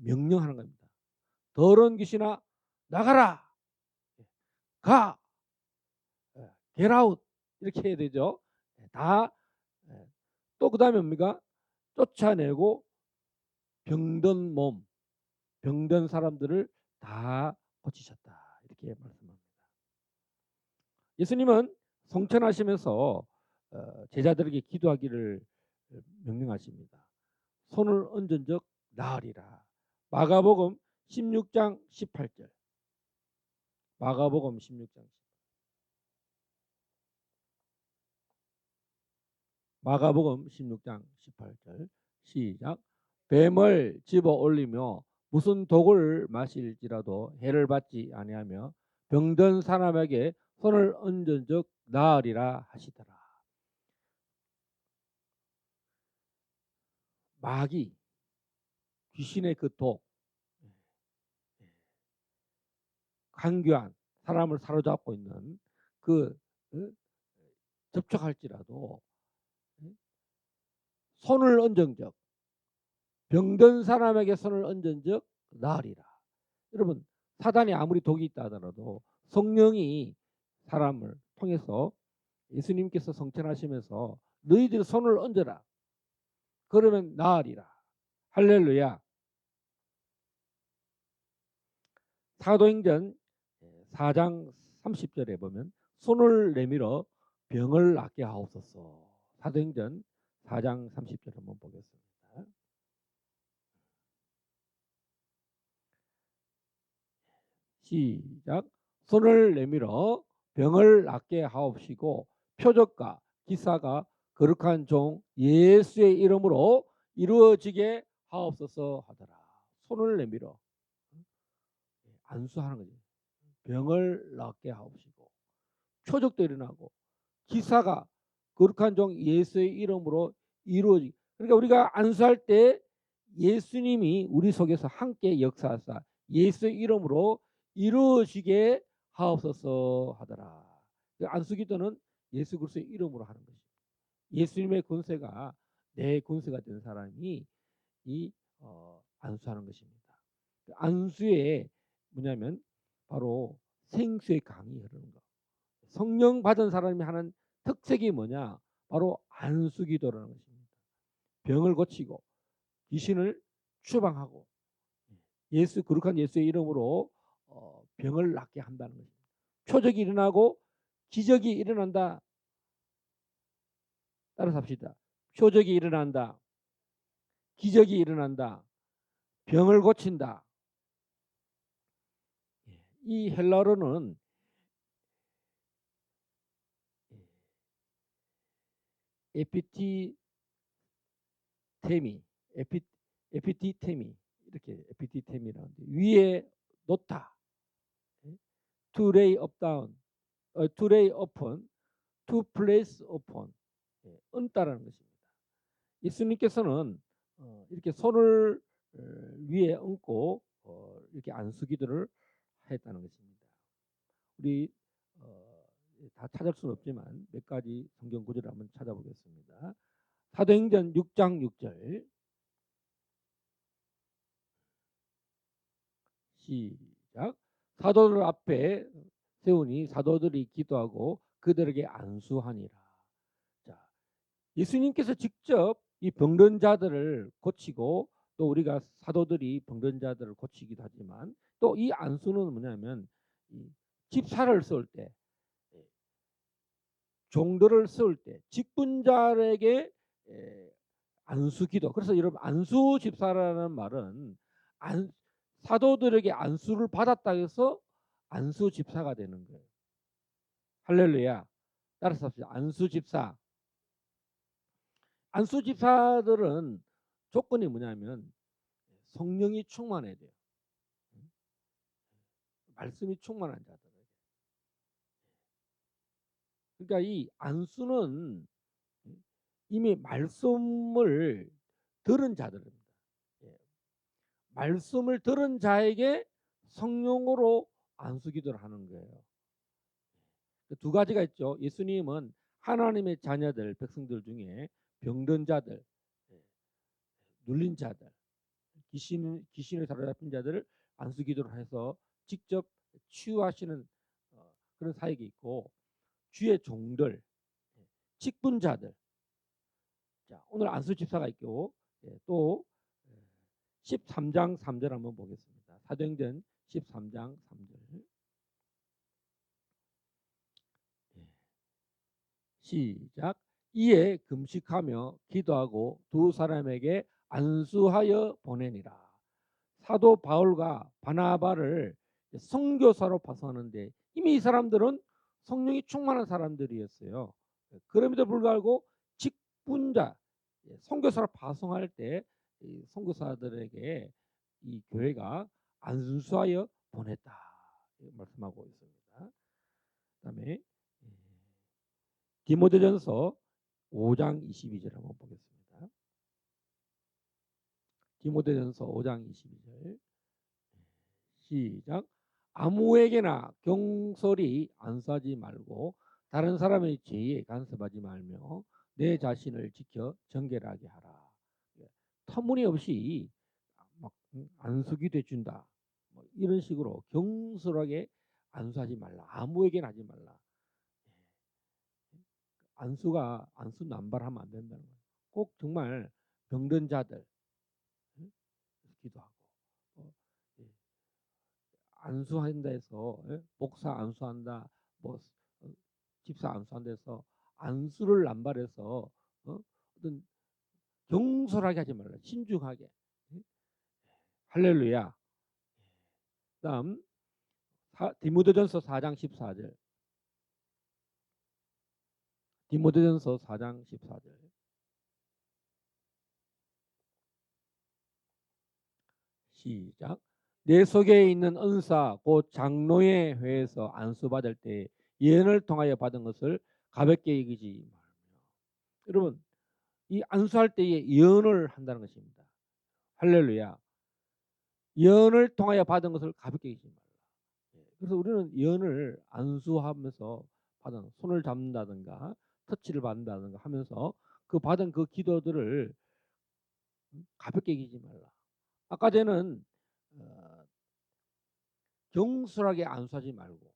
명령하는 겁니다. 더러운 귀신아 나가라, 가, get out 이렇게 해야 되죠. 다. 또 그다음에 뭡니까? 쫓아내고 병든 몸, 병든 사람들을 다 고치셨다. 이렇게 말씀합니다. 예수님은 성천하시면서 제자들에게 기도하기를 명령하십니다. 손을 얹은 적 나으리라. 마가복음 16장 18절. 마가복음 16장 18절. 마가복음 16장 18절. 시작. 뱀을 집어 올리며 무슨 독을 마실지라도 해를 받지 아니하며 병든 사람에게 손을 얹은 적 나으리라 하시더라. 마귀, 귀신의 그 독, 간교한 사람을 사로잡고 있는 그 접촉할지라도 손을 얹은 적, 병든 사람에게 손을 얹은 적 나으리라. 여러분, 사단이 아무리 독이 있다 하더라도 성령이 사람을 통해서 예수님께서 성천하시면서 너희들 손을 얹어라. 그러면 나으리라. 할렐루야. 사도행전 4장 30절에 보면 손을 내밀어 병을 낫게 하옵소서. 사도행전 4장 30절 한번 보겠습니다. 시작. 손을 내밀어 병을 낫게 하옵시고 표적과 기사가 거룩한 종 예수의 이름으로 이루어지게 하옵소서 하더라. 손을 내밀어 안수하는 거지. 병을 낫게 하옵시고 표적도 일어나고 기사가 거룩한 종 예수의 이름으로 이루어지. 그러니까 우리가 안수할 때 예수님이 우리 속에서 함께 역사하사 예수의 이름으로 이루어지게 하옵소서 하더라. 안수기도는 예수 그리스도의 이름으로 하는 것입니다. 예수님의 권세가 내 권세가 된 사람이 이 안수하는 것입니다. 안수에 뭐냐면 바로 생수의 강이 흐르는 거. 성령 받은 사람이 하는 특색이 뭐냐? 바로 안수기도라는 것입니다. 병을 고치고 귀신을 추방하고 예수 거룩한 예수의 이름으로 병을 낫게 한다는 것입니다. 표적이 일어나고 기적이 일어난다. 따라서 합시다. 표적이 일어난다. 기적이 일어난다. 병을 고친다. 이 헬라어로는 에피티테미, 에피티테미 이렇게 에피티테미라는데 위에 놓다, to lay up down, to lay upon, to place upon, 얹다라는 것입니다. 예수님께서는 이렇게 손을 위에 얹고 이렇게 안수기도를 했다는 것입니다. 우리 다 찾을 수는 없지만 몇 가지 성경 구절을 한번 찾아보겠습니다. 사도행전 6장 6절 시작. 사도들 앞에 세우니 사도들이 기도하고 그들에게 안수하니라. 자, 예수님께서 직접 이 병든 자들을 고치고 또 우리가 사도들이 병든 자들을 고치기도 하지만 또 이 안수는 뭐냐면 이 집사를 세울 때, 종들을 세울 때 직분자에게 안수기도. 그래서 여러분 안수 집사라는 말은 사도들에게 안수를 받았다 해서 안수 집사가 되는 거예요. 할렐루야. 따라서 합시다. 안수 집사. 안수 집사들은 조건이 뭐냐면 성령이 충만해야 돼요. 말씀이 충만한 자들. 그러니까 이 안수는 이미 말씀을 들은 자들입니다. 예. 말씀을 들은 자에게 성령으로 안수기도를 하는 거예요. 두 가지가 있죠. 예수님은 하나님의 자녀들, 백성들 중에 병든 자들, 예, 눌린 자들, 귀신에 사로잡힌 자들을 안수기도를 해서 직접 치유하시는 그런 사역이 있고, 주의 종들, 예, 직분자들. 자, 오늘 안수 집사가 있고, 예, 또 13장 3절 한번 보겠습니다. 사도행전 13장 3절. 예, 시작. 이에 금식하며 기도하고 두 사람에게 안수하여 보내니라. 사도 바울과 바나바를 선교사로 파송하는데 이미 이 사람들은 성령이 충만한 사람들이었어요. 그럼에도 불구하고 직분자, 선교사로 파송할 때 선교사들에게 이 교회가 안수하여 보냈다 말씀하고 있습니다. 그다음에 디모데전서 5장 22절 한번 보겠습니다. 디모데전서 5장 22절. 시작. 아무에게나 경솔히 안수하지 말고 다른 사람의 죄에 간섭하지 말며 내 자신을 지켜 정결하게 하라. 터무니없이 막 안수기도 해준다. 뭐 이런 식으로 경솔하게 안수하지 말라. 아무에게나 하지 말라. 안수 남발하면 안 된다는 거예요. 꼭 정말 병든 자들 기도하고 안수한다 해서 목사 안수한다, 뭐 집사 안수한다 해서 안수를 남발해서 어떤 경솔하게 하지 말라. 신중하게. 할렐루야. 다음 디모데전서 4장 14절. 디모데전서 4장 14절. 시작. 내 속에 있는 은사 곧 장로의 회에서 안수받을 때 예언을 통하여 받은 것을 가볍게 여기지 말며. 여러분, 이 안수할 때에 예언을 한다는 것입니다. 할렐루야. 예언을 통하여 받은 것을 가볍게 여기지 말라. 그래서 우리는 예언을 안수하면서 받은 손을 잡는다든가 터치를 받는다든가 하면서 그 받은 그 기도들을 가볍게 여기지 말라. 아까 전에는 경솔하게 안수하지 말고,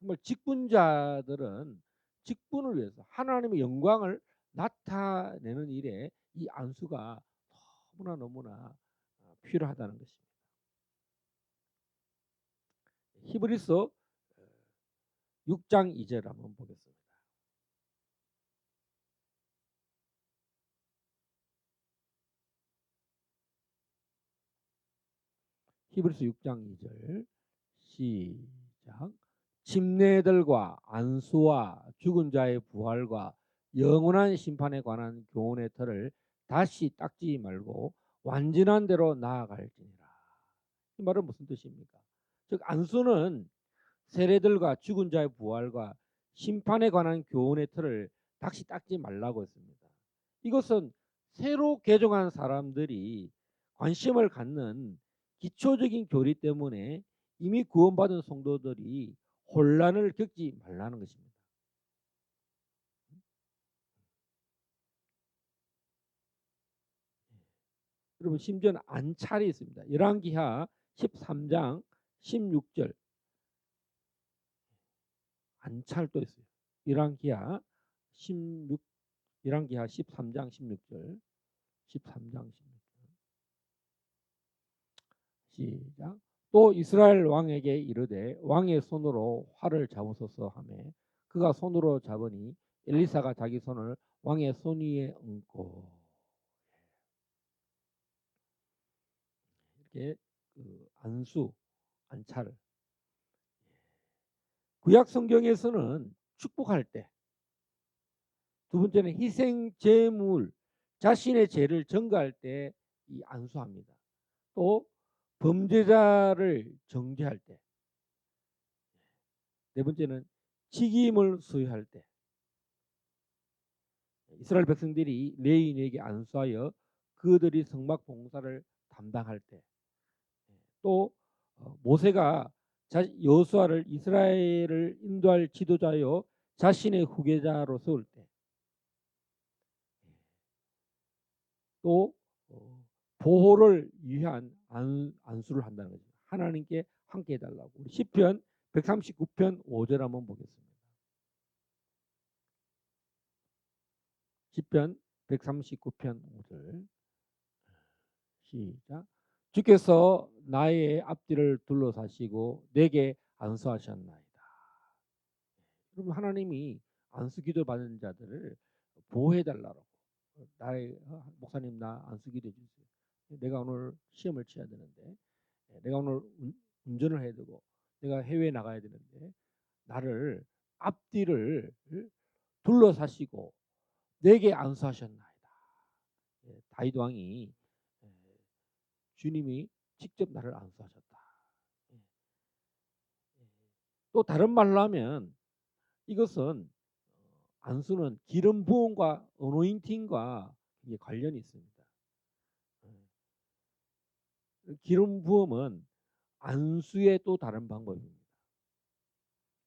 정말 직분자들은 직분을 위해서 하나님의 영광을 나타내는 일에 이 안수가 너무나 필요하다는 것입니다. 히브리서 6장 2절 한번 보겠습니다. 히브리서 6장 2절. 시작. 침례들과 안수와 죽은 자의 부활과 영원한 심판에 관한 교훈의 틀을 다시 닦지 말고 완전한 대로 나아갈지니라. 이 말은 무슨 뜻입니까? 즉 안수는 세례들과 죽은 자의 부활과 심판에 관한 교훈의 틀을 다시 닦지 말라고 했습니다. 이것은 새로 개종한 사람들이 관심을 갖는 기초적인 교리 때문에 이미 구원받은 성도들이 혼란을 겪지 말라는 것입니다. 여러분, 심지어는 안찰이 있습니다. 열왕기하 13장 16절 안찰도 있어요. 열왕기하 13장 16절. 13장 16절. 시작. 또 이스라엘 왕에게 이르되 왕의 손으로 활을 잡으소서 하매 그가 손으로 잡으니 엘리사가 자기 손을 왕의 손 위에 얹고. 이렇게 안수, 안찰. 구약 성경에서는 축복할 때, 두 번째는 희생 제물, 자신의 죄를 전가할 때 이 안수합니다. 또 범죄자를 정죄할 때, 네 번째는 직임을 수여할 때. 이스라엘 백성들이 레위인에게 안수하여 그들이 성막 봉사를 담당할 때, 또 모세가 여호수아를 이스라엘을 인도할 지도자요 자신의 후계자로 세울 때, 또 보호를 위한 안수를 한다는 거죠. 하나님께 함께 해달라고. 우리 시편 139편 5절 한번 보겠습니다. 시편 139편 5절 시작. 주께서 나의 앞뒤를 둘러사시고 내게 안수하셨나이다. 그럼 하나님이 안수기도 받는 자들을 보호해달라고. 나의 목사님 나 안수기도 해주세요. 내가 오늘 시험을 쳐야 되는데, 내가 오늘 운전을 해야 되고, 내가 해외에 나가야 되는데 나를 앞뒤를 둘러사시고 내게 안수하셨나이다. 다윗 왕이 주님이 직접 나를 안수하셨다. 또 다른 말로 하면 이것은 안수는 기름 부음과 어노인팅과 관련이 있습니다. 기름 부음은 안수의 또 다른 방법입니다.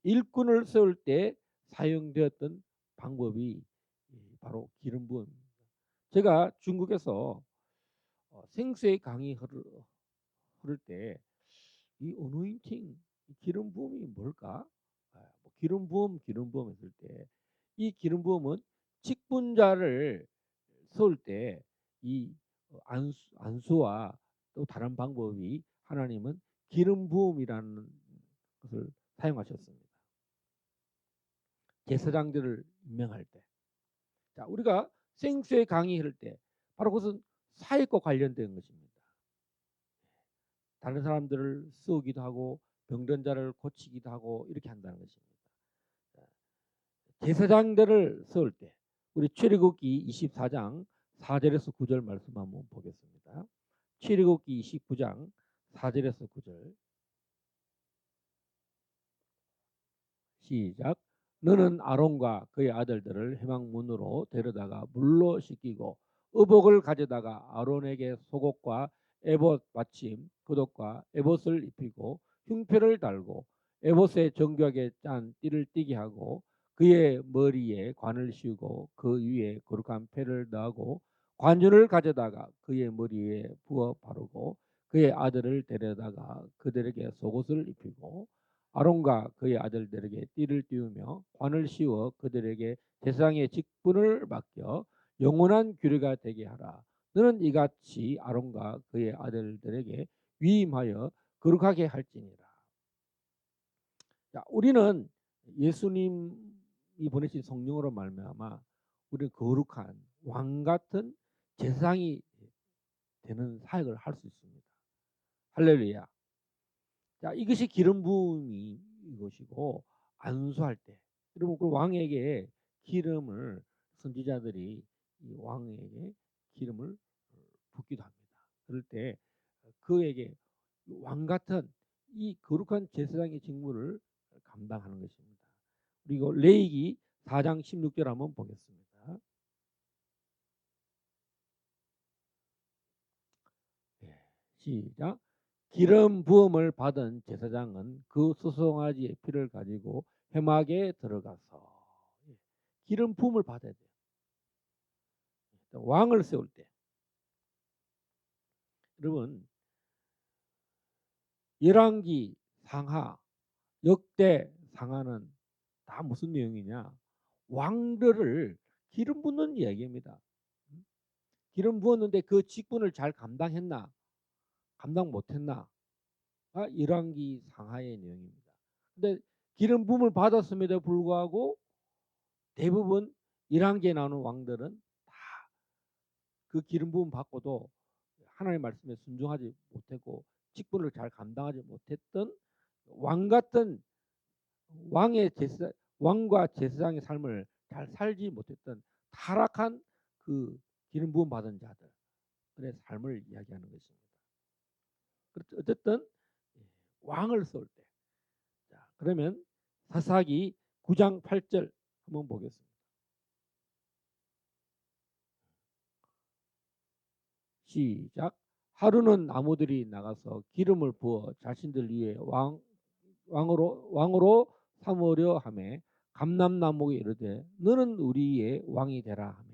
일꾼을 세울 때 사용되었던 방법이 바로 기름 부음입니다. 제가 중국에서 생수의 강이 흐를 때 이 어노인팅, 기름 부음이 뭘까? 뭐 기름 부음 했을 때 이 기름 부음은 직분자를 세울 때 이 안수와 또 다른 방법이 하나님은 기름 부음이라는 것을 사용하셨습니다. 제사장들을 임명할 때, 자 우리가 생수의 강이 흐를 때 바로 그것은 사역과 관련된 것입니다. 다른 사람들을 쓰기도 하고 병든 자를 고치기도 하고 이렇게 한다는 것입니다. 제사장들을 세울 때 우리 출애굽기 24장 4절에서 9절 말씀 한번 보겠습니다. 출애굽기 29장 4절에서 9절 시작. 너는 아론과 그의 아들들을 회막문으로 데려다가 물로 씻기고 의복을 가져다가 아론에게 속옷과 에봇 받침 겉옷과 에봇을 입히고 흉표를 달고 에봇에 정교하게 짠 띠를 띠게 하고 그의 머리에 관을 씌우고 그 위에 거룩한 패를 넣고 관준을 가져다가 그의 머리에 부어 바르고 그의 아들을 데려다가 그들에게 속옷을 입히고 아론과 그의 아들들에게 띠를 띄우며 관을 씌워 그들에게 제사장의 직분을 맡겨 영원한 규례가 되게 하라. 너는 이같이 아론과 그의 아들들에게 위임하여 거룩하게 할지니라. 자, 우리는 예수님이 보내신 성령으로 말미암아 우리는 거룩한 왕 같은 제사장이 되는 사역을 할 수 있습니다. 할렐루야. 자, 이것이 기름 부음이 이것이고 안수할 때 여러분 그 왕에게 기름을 선지자들이 이 왕에게 기름을 붓기도 합니다. 그럴 때 그에게 왕 같은 이 거룩한 제사장의 직무를 감당하는 것입니다. 그리고 레위기 4장 16절 한번 보겠습니다. 시작. 기름 부음을 받은 제사장은 그 수송아지의 피를 가지고 회막에 들어가서 기름 부음을 받아야 돼요. 왕을 세울 때 여러분 열왕기 상하 역대 상하는 다 무슨 내용이냐? 왕들을 기름 붓는 이야기입니다. 기름 부었는데 그 직분을 잘 감당했나? 감당 못했나? 열왕기 상하의 내용입니다. 근데 기름 부음을 받았음에도 불구하고 대부분 11개 나오는 왕들은 다 그 기름 부음 받고도 하나님의 말씀에 순종하지 못했고 직분을 잘 감당하지 못했던 왕 같은 왕과 제사장의 삶을 잘 살지 못했던 타락한 그 기름 부음 받은 자들의 삶을 이야기하는 것입니다. 그렇죠. 어쨌든 왕을 세울 때, 자, 그러면 사사기 9장 8절 한번 보겠습니다. 시작. 하루는 나무들이 나가서 기름을 부어 자신들 위에 왕으로 삼으려 하매 감람나무에 이르되 너는 우리의 왕이 되라 하매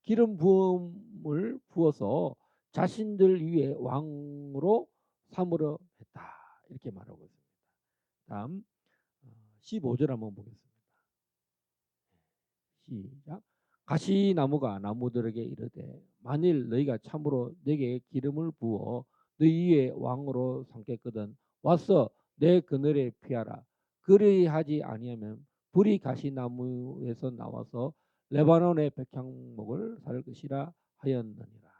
기름 부음을 부어서 자신들 위에 왕으로 삼으려 했다. 이렇게 말하고 있습니다. 다음 15절 한번 보겠습니다. 시작. 가시나무가 나무들에게 이르되 만일 너희가 참으로 내게 기름을 부어 너희 위에 왕으로 삼겠거든 와서 내 그늘에 피하라. 그리하지 아니하면 불이 가시나무에서 나와서 레바논의 백향목을 살 것이라 하였느니라.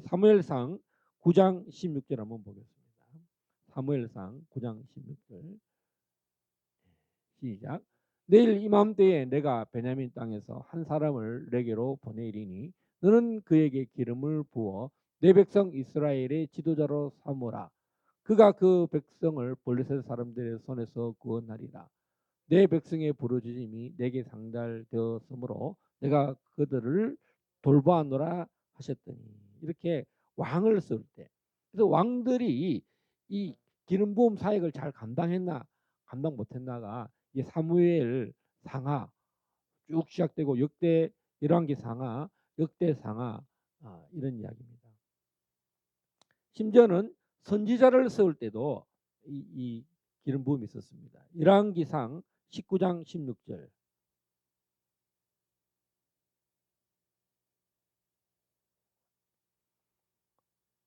사무엘상 9장 16절 한번 보겠습니다. 사무엘상 9장 16절 시작. 내일 이맘때에 내가 베냐민 땅에서 한 사람을 내게로 보내리니 너는 그에게 기름을 부어 내 백성 이스라엘의 지도자로 삼으라. 그가 그 백성을 블레셋 사람들의 손에서 구원하리라. 내 백성의 부르짖음이 내게 상달되었으므로 내가 그들을 돌보아노라 하셨더니 이렇게 왕을 쓸 때 그래서 왕들이 이 기름 부음 사역을 잘 감당했나 감당 못했나가 이 사무엘 상하 쭉 시작되고 역대 열왕기 상하 역대 상하 이런 이야기입니다. 심지어는 선지자를 세울 때도 이 기름 부음이 있었습니다. 열왕기상 19장 16절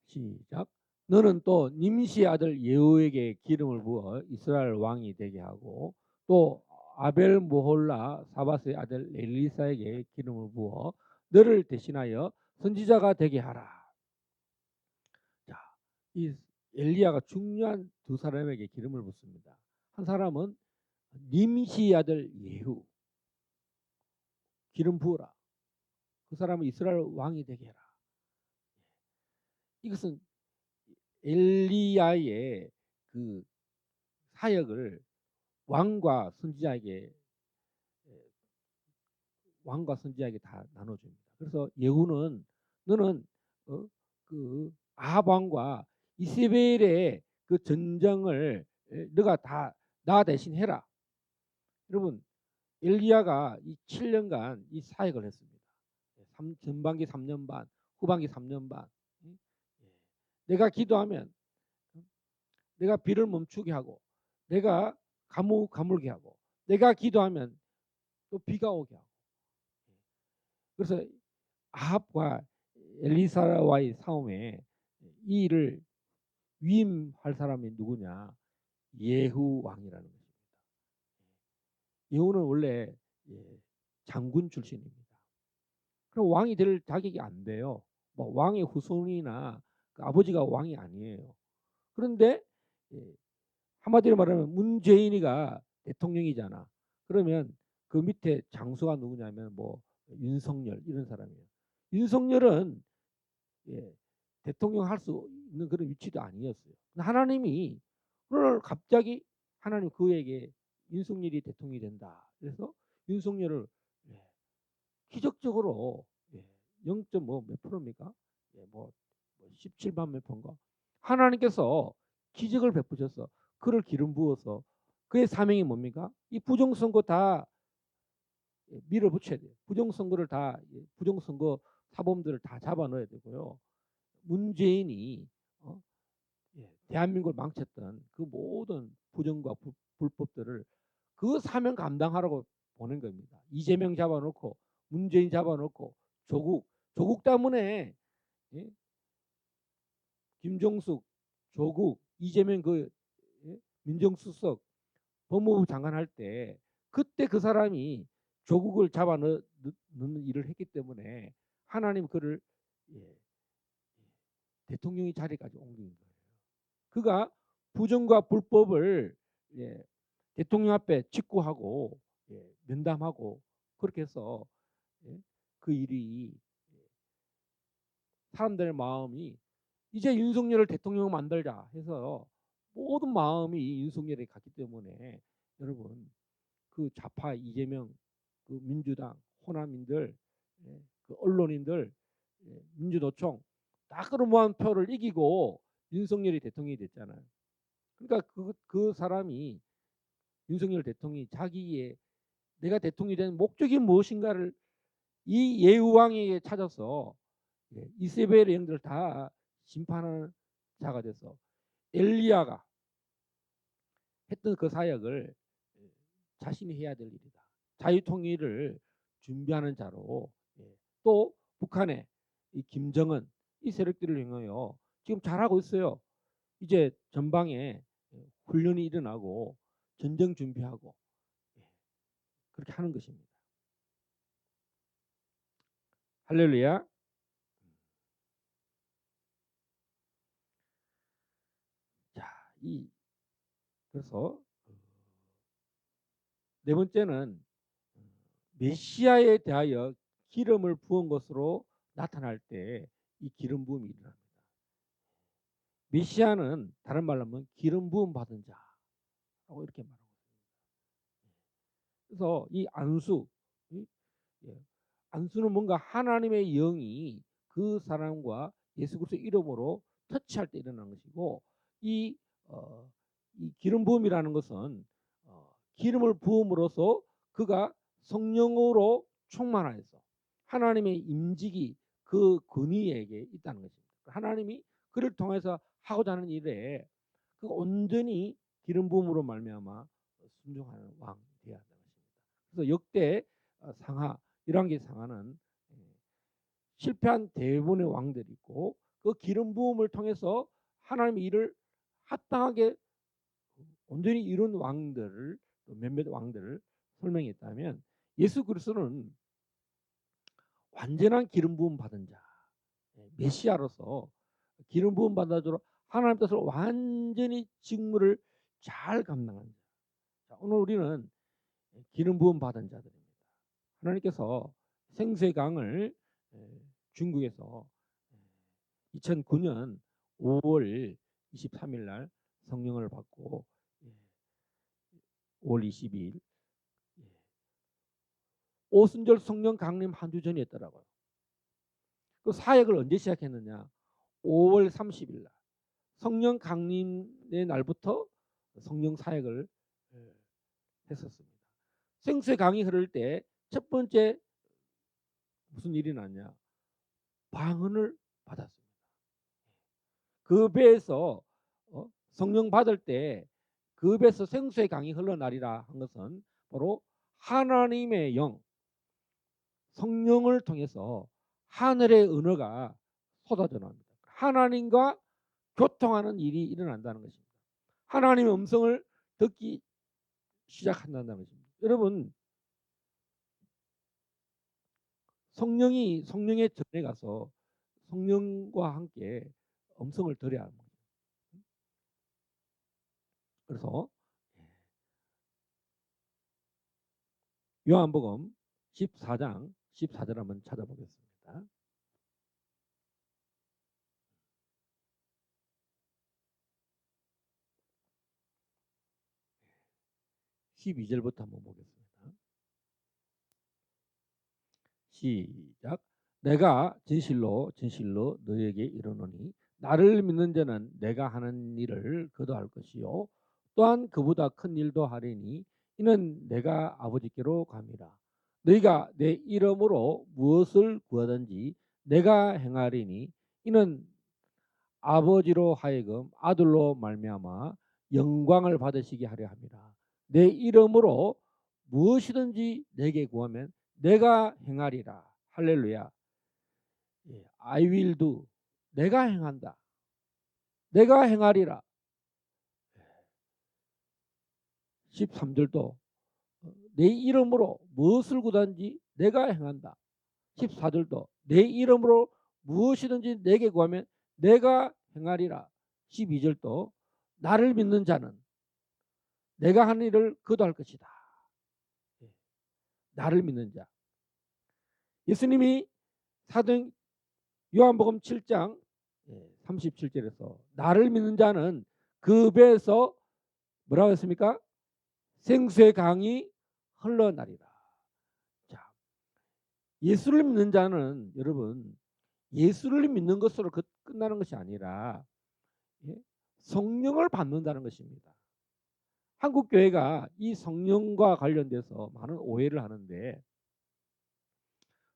시작. 너는 또 님시의 아들 예후에게 기름을 부어 이스라엘 왕이 되게 하고 또 아벨 모홀라 사바스의 아들 엘리사에게 기름을 부어 너를 대신하여 선지자가 되게 하라. 자, 이 엘리야가 중요한 두 사람에게 기름을 붓습니다. 한 사람은 님시의 아들 예후 기름 부어라. 그 사람은 이스라엘 왕이 되게 해라. 이것은 엘리야의 그 사역을 왕과 선지자에게 다 나눠줍니다. 그래서 예후는 너는 그 아합 왕과 이세벨의 그 전쟁을 너가 다 나 대신 해라. 여러분 엘리야가 이 7년간 이 사역을 했습니다. 전반기 3년 반, 후반기 3년 반. 내가 기도하면 내가 비를 멈추게 하고 내가 가물게 하고 내가 기도하면 또 비가 오게 하고 그래서 아합과 엘리사와의 싸움에 이 일을 위임할 사람이 누구냐 예후 왕이라는 것입니다. 예후는 원래 장군 출신입니다. 그럼 왕이 될 자격이 안 돼요. 뭐 왕의 후손이나 그 아버지가 왕이 아니에요. 그런데 한마디로 말하면 문재인이가 대통령이잖아. 그러면 그 밑에 장수가 누구냐면 뭐 윤석열 이런 사람이에요. 윤석열은 대통령 할 수 있는 그런 위치도 아니었어요. 하나님이 오늘 갑자기 하나님 그에게 윤석열이 대통령이 된다. 그래서 윤석열을 기적적으로 0.5 몇 프로입니까? 뭐 17만 몇 프로인가? 하나님께서 기적을 베푸셔서 그를 기름 부어서 그의 사명이 뭡니까? 이 부정선거 다 밀어붙여야 돼요. 부정선거 사범들을 다 잡아넣어야 되고요. 문재인이 대한민국을 망쳤던 그 모든 부정과 불법들을 그 사명 감당하라고 보낸 겁니다. 이재명 잡아놓고 문재인 잡아놓고 조국 때문에 김종숙, 조국, 이재명 그 민정수석 법무부 장관 할 때 그때 그 사람이 조국을 잡아 넣는 일을 했기 때문에 하나님 그를 대통령의 자리까지 옮긴 거예요. 그가 부정과 불법을 대통령 앞에 직구하고 면담하고 그렇게 해서 그 일이 사람들의 마음이 이제 윤석열을 대통령 만들자 해서 모든 마음이 윤석열에 갔기 때문에 여러분 그 좌파 이재명 그 민주당 호남인들 그 언론인들 민주노총 다 끌어모은 표를 이기고 윤석열이 대통령이 됐잖아요. 그러니까 그 사람이 윤석열 대통령이 자기의 내가 대통령이 된 목적이 무엇인가를 이 예우왕에게 찾아서 이세벨의 영들을 다 심판하는 자가 돼서 엘리야가 했던 그 사역을 자신이 해야 될 일이다. 자유통일을 준비하는 자로 또 북한의 이 김정은 이 세력들을 향하여 지금 잘하고 있어요. 이제 전방에 훈련이 일어나고 전쟁 준비하고 그렇게 하는 것입니다. 할렐루야. 자, 그래서 네 번째는 메시아에 대하여 기름을 부은 것으로 나타날 때 이 기름 부음이 일어납니다. 메시아는 다른 말로 하면 기름 부음 받은 자라고 이렇게 말하고 있습니다. 그래서 이 안수, 안수는 뭔가 하나님의 영이 그 사람과 예수 그리스도 이름으로 터치할 때 일어나는 것이고 이 기름 부음이라는 것은 기름을 부음으로써 그가 성령으로 충만하여서 하나님의 임직이 그 권위에게 있다는 것입니다. 하나님이 그를 통해서 하고자 하는 일에 그 온전히 기름 부음으로 말미암아 순종하는 왕이 되어야 한다는 것입니다. 그래서 역대 상하 1왕기 상하는 실패한 대부분의 왕들이 있고 그 기름 부음을 통해서 하나님의 일을 합당하게 온전히 이룬 왕들을 몇몇 왕들을 설명했다면 예수 그리스도는 완전한 기름 부음 받은 자 메시아로서 기름 부음 받은 자로 하나님 뜻을 완전히 직무를 잘 감당한 자. 자, 오늘 우리는 기름 부음 받은 자들입니다. 하나님께서 생수의 강을 중국에서 2009년 5월 23일 날 성령을 받고 5월 22일 오순절 성령 강림 한 주 전이었더라고요. 그 사역을 언제 시작했느냐? 5월 30일 날 성령 강림의 날부터 성령 사역을 했었습니다. 생수의 강이 흐를 때 첫 번째 무슨 일이 났냐? 방언을 받았습니다. 그 배에서 성령 받을 때 그 배에서 생수의 강이 흘러나리라 한 것은 바로 하나님의 영 성령을 통해서 하늘의 언어가 쏟아져 나옵니다. 하나님과 교통하는 일이 일어난다는 것입니다. 하나님의 음성을 듣기 시작한다는 것입니다. 여러분 성령의 전에 가서 성령과 함께 음성을 들어야 합니다. 그래서 요한복음 14장 14절 한번 찾아보겠습니다. 12절부터 한번 보겠습니다. 시작. 내가 진실로 진실로 너에게 이르노니 나를 믿는 자는 내가 하는 일을 그도 할 것이요 또한 그보다 큰 일도 하리니 이는 내가 아버지께로 감이라. 너희가 내 이름으로 무엇을 구하든지 내가 행하리니 이는 아버지로 하여금 아들로 말미암아 영광을 받으시게 하려 함이라. 내 이름으로 무엇이든지 내게 구하면 내가 행하리라. 할렐루야. I will do. 내가 행한다. 내가 행하리라. 13절도 내 이름으로 무엇을 구하든지 내가 행한다. 14절도 내 이름으로 무엇이든지 내게 구하면 내가 행하리라. 12절도 나를 믿는 자는 내가 하는 일을 그도 할 것이다. 나를 믿는 자. 예수님이 사도행 요한복음 7장 37절에서 나를 믿는 자는 그 배에서 뭐라고 했습니까? 생수의 강이 흘러나리라. 자, 예수를 믿는 자는 여러분 예수를 믿는 것으로 끝나는 것이 아니라 예, 성령을 받는다는 것입니다. 한국 교회가 이 성령과 관련돼서 많은 오해를 하는데,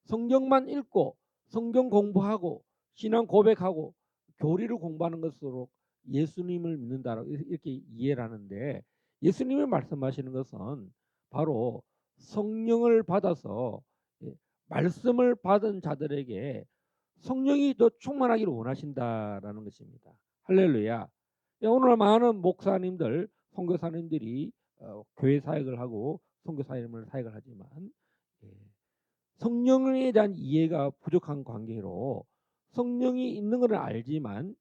성경만 읽고 성경 공부하고 신앙 고백하고 교리를 공부하는 것으로 예수님을 믿는다라고 이렇게 이해를 하는데, 예수님이 말씀하시는 것은 바로 성령을 받아서 예, 말씀을 받은 자들에게 성령이 더 충만하기를 원하신다라는 것입니다. 할렐루야. 오늘 많은 목사님들, 선교사님들이 교회 사역을 하고 선교사님을 사역을 하지만 예, 성령에 대한 이해가 부족한 관계로 성령이 있는 것을 알지만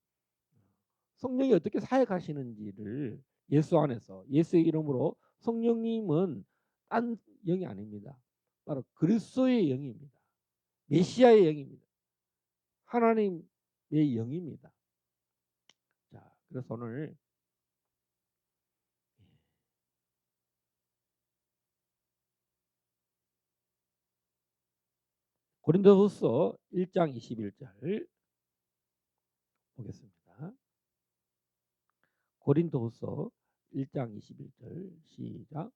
성령이 어떻게 사역하시는지를 예수 안에서 예수의 이름으로, 성령님은 딴 영이 아닙니다. 바로 그리스도의 영입니다. 메시아의 영입니다. 하나님의 영입니다. 자, 그래서 오늘 고린도후서 1장 21절 보겠습니다. 고린도후서 1장 21절 시작.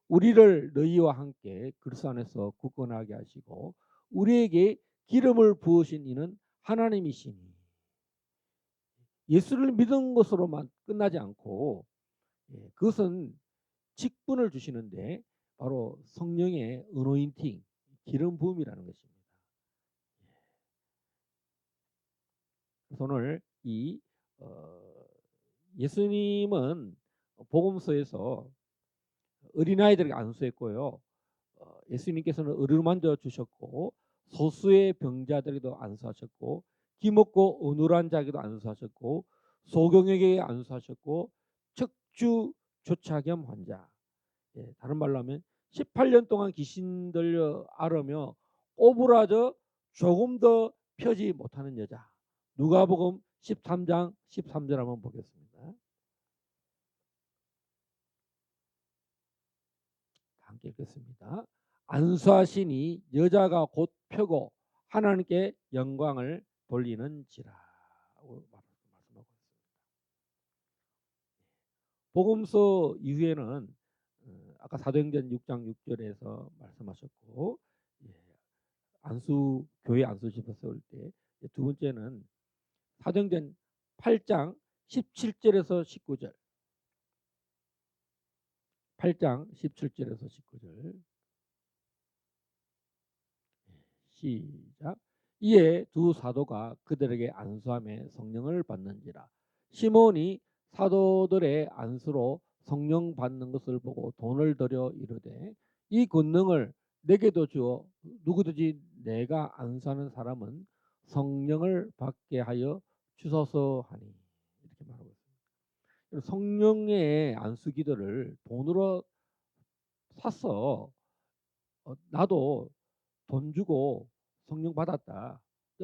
우리를 너희와 함께 그리스도 안에서 굳건하게 하시고 우리에게 기름을 부으신 이는 하나님이시니. 예수를 믿은 것으로만 끝나지 않고 그것은 직분을 주시는데 바로 성령의 어노인팅, 기름 부음이라는 것입니다. 그래서 오늘 이 예수님은 복음서에서 어린아이들에게 안수했고요. 예수님께서는 어루만져 주셨고 소수의 병자들에게도 안수하셨고 기먹고 어눌한 자에게도 안수하셨고 소경에게 안수하셨고 척추 조차겸 환자, 다른 말로 하면 18년 동안 귀신 들려 앓으며 오브라져 조금 더 펴지 못하는 여자, 누가복음 13장 13절 한번 보겠습니다. 함께 읽겠습니다. 안수하시니 여자가 곧 펴고 하나님께 영광을 돌리는지라 말씀하고 있습니다. 복음서 이후에는 아까 사도행전 6장 6절에서 말씀하셨고, 교회 안수집을 세울 때, 두 번째는 사도행전 8장 17절에서 19절, 8장 17절에서 19절 시작. 이에 두 사도가 그들에게 안수함에 성령을 받는지라. 시몬이 사도들의 안수로 성령 받는 것을 보고 돈을 들여 이르되 이 권능을 내게도 주어 누구든지 내가 안수하는 사람은 성령을 받게 하여 주소서 하니. 이렇게 말하고 있습니다. 성령의 안수 기도를 돈으로 샀어. 나도 돈 주고 성령 받았다.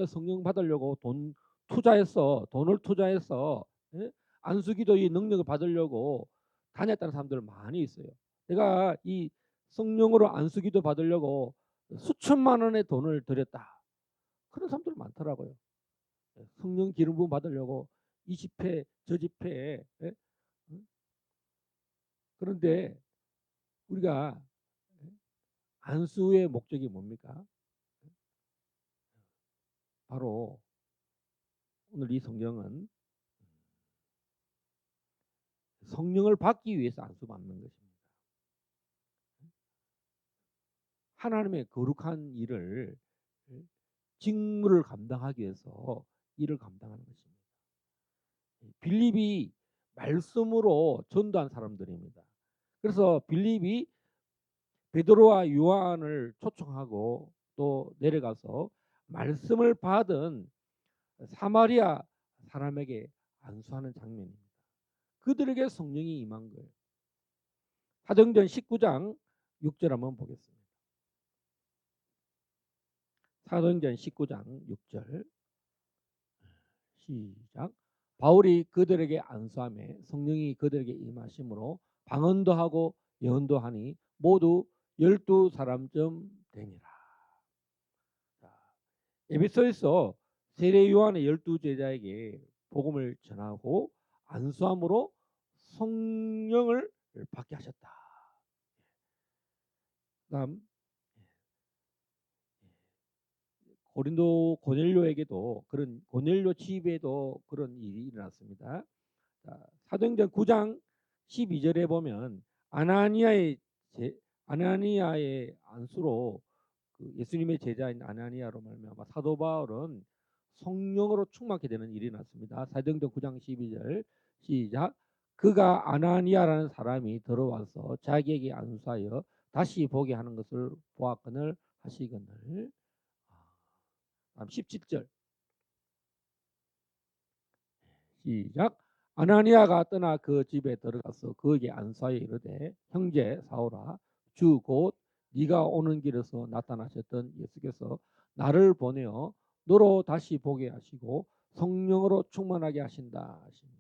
성령 받으려고 돈을 투자해서 안수기도의 능력을 받으려고 다녔다는 사람들 많이 있어요. 내가 이 성령으로 안수기도 받으려고 수천만 원의 돈을 들였다. 그런 사람들 많더라고요. 성령 기름 부음 받으려고 이 집회 저 집회. 그런데 우리가 안수의 목적이 뭡니까? 바로 오늘 이 성경은 성령을 받기 위해서 안수받는 것입니다. 하나님의 거룩한 일을, 직무를 감당하기 위해서 일을 감당하는 것입니다. 빌립이 말씀으로 전도한 사람들입니다. 그래서 빌립이 베드로와 요한을 초청하고 또 내려가서 말씀을 받은 사마리아 사람에게 안수하는 장면입니다. 그들에게 성령이 임한 거예요. 사도행전 19장 6절 한번 보겠습니다. 사도행전 19장 6절 시작. 바울이 그들에게 안수하며 성령이 그들에게 임하심으로 방언도 하고 예언도 하니 모두 12사람쯤 되니라. 에베소에서 세례 요한의 12제자에게 복음을 전하고 안수함으로 성령을 받게 하셨다. 그다음 고린도 고넬료에게도 그런 고넬료 집에도 그런 일이 일어났습니다. 자, 사도행전 9장 12절에 보면 아나니아의 안수로 그 예수님의 제자인 아나니아로 말미암아 사도 바울은 성령으로 충만케 되는 일이 났습니다. 사도행전 9장 12절 시작. 그가 아나니아라는 사람이 들어와서 자기에게 안수하여 다시 보게 하는 것을 보았거늘 하시거늘. 17절 시작. 아나니아가 떠나 그 집에 들어가서 그에게 안수하여 이르되 형제 사울아 주 곧 네가 오는 길에서 나타나셨던 예수께서 나를 보내어 너로 다시 보게 하시고 성령으로 충만하게 하신다 하시니.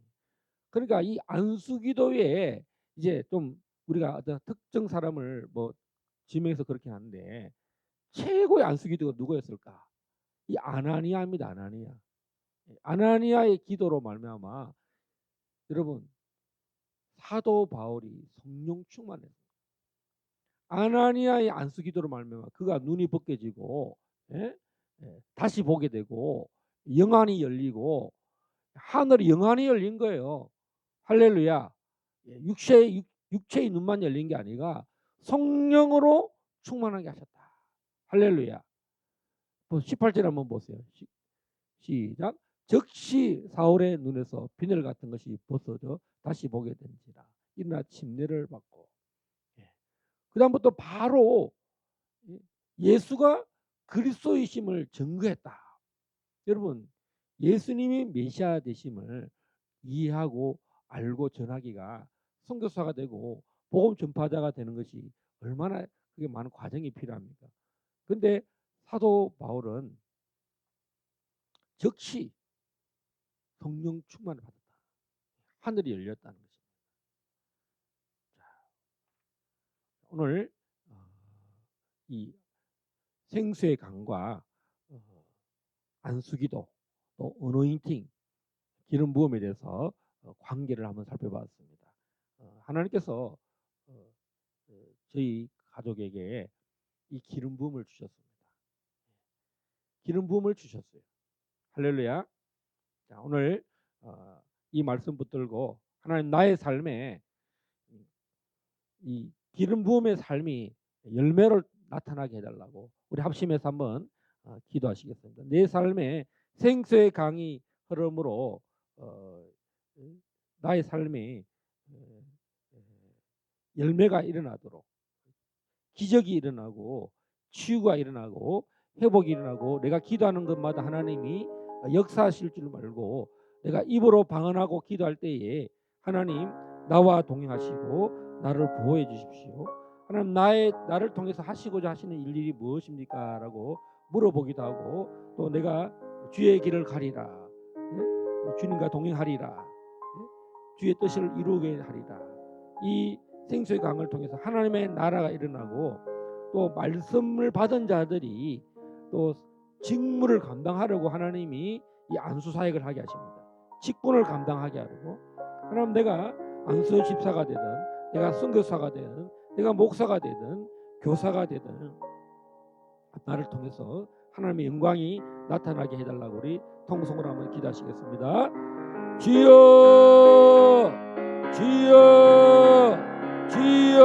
그러니까 이 안수기도에 이제 좀 우리가 어떤 특정 사람을 뭐 지명해서 그렇게 하는데 최고의 안수기도가 누구였을까? 이 아나니아입니다. 아나니아. 아나니아의 기도로 말미암아 여러분 사도 바울이 성령 충만했어요. 아나니아의 안수 기도로 말미암아 그가 눈이 벗겨지고 예? 다시 보게 되고 영안이 열리고 하늘이 영안이 열린 거예요. 할렐루야. 육체의 눈만 열린 게 아니라 성령으로 충만하게 하셨다. 할렐루야. 18절 한번 보세요. 시작. 즉시 사울의 눈에서 비늘 같은 것이 벗어져 다시 보게 된지라. 일어나 침례를 받고. 그다음부터 바로 예수가 그리스도이심을 증거했다. 여러분 예수님이 메시아 되심을 이해하고 알고 전하기가 선교사가 되고 복음 전파자가 되는 것이 얼마나 그게 많은 과정이 필요합니까? 근데 사도 바울은 즉시 성령 충만을 받았다. 하늘이 열렸다는 것입니다. 오늘 이 생수의 강과 안수기도 또 어노인팅 기름 부음에 대해서 관계를 한번 살펴봤습니다. 하나님께서 저희 가족에게 이 기름 부음을 주셨습니다. 기름 부음을 주셨어요. 할렐루야. 자, 오늘 이 말씀 붙들고 하나님 나의 삶에 이 기름 부음의 삶이 열매로 나타나게 해달라고 우리 합심해서 한번 기도하시겠습니다. 내 삶에 생수의 강이 흐름으로 나의 삶이 열매가 일어나도록 기적이 일어나고 치유가 일어나고 회복이 일어나고 내가 기도하는 것마다 하나님이 역사하실 줄 말고 내가 입으로 방언하고 기도할 때에 하나님 나와 동행하시고 나를 보호해 주십시오. 하나님 나를 통해서 하시고자 하시는 일들이 무엇입니까? 라고 물어보기도 하고 또 내가 주의 길을 가리라. 주님과 동행하리라. 주의 뜻을 이루게 하리라. 이 생수의 강을 통해서 하나님의 나라가 일어나고 또 말씀을 받은 자들이 또 직무를 감당하려고 하나님이 이 안수 사역을 하게 하십니다. 직분을 감당하게 하려고 하나님 내가 안수 집사가 되든 내가 선교사가 되든 내가 목사가 되든 교사가 되든 나를 통해서 하나님의 영광이 나타나게 해달라고 우리 통성으로 한번 기도하시겠습니다. 주여 주여 주여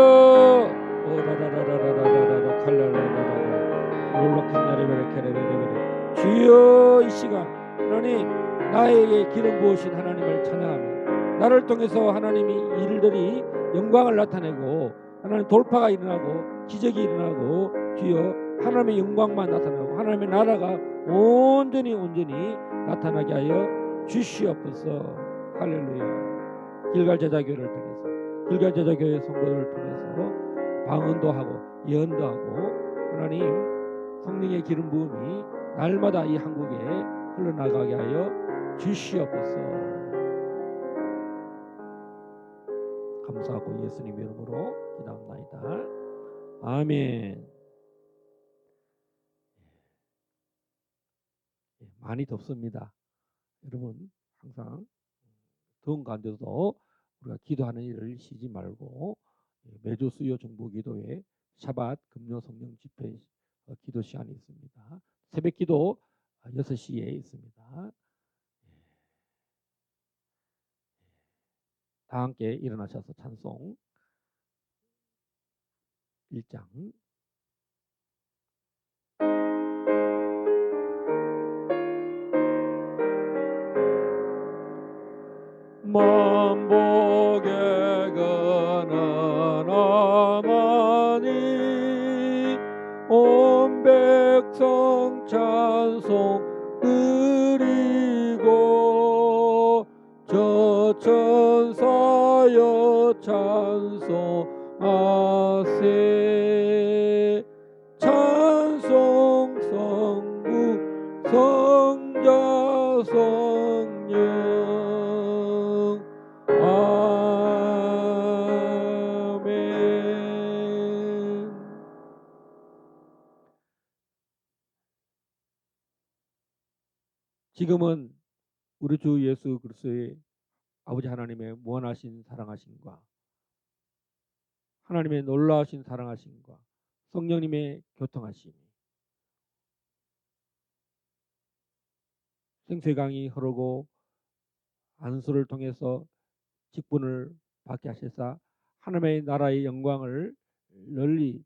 오라라라라라라라 칼라라라라라 롤라칸나레베레케레레레레 주여 이 시간 하나님 나에게 기름 부으신 하나님을 찬양하며 나를 통해서 하나님이 일들이 영광을 나타내고 하나님 돌파가 일어나고 기적이 일어나고 주여 하나님의 영광만 나타나고 하나님의 나라가 온전히 나타나게 하여 주시옵소서. 할렐루야. 길갈 제자교회를 통해서 길갈 제자교회 성도들을 통해서 방언도 하고 예언도 하고 하나님 성령의 기름 부음이 날마다 이 한국에 흘러나가게 하여 주시옵소서. 감사하고 예수님 이름으로 기도합나이다. 아멘. 많이 덥습니다. 여러분 항상 더운 가운데도 우리가 기도하는 일을 쉬지 말고 매주 수요 중보기도회 샤밧 금요 성령 집회 기도 시간이 있습니다. 새벽 기도 6시에 있습니다. 다 함께 일어나셔서 찬송 1장 만복의 가난하나니 온 백성 찬송 드리고 저 천사여 찬송하세 찬송 성부 성자 성령 아멘. 지금은 우리 주 예수 그리스도의 아버지 하나님의 무한하신 사랑하심과 하나님의 놀라우신 사랑하심과 성령님의 교통하심이 생수강이 흐르고 안수를 통해서 직분을 받게 하셔서 하나님의 나라의 영광을 널리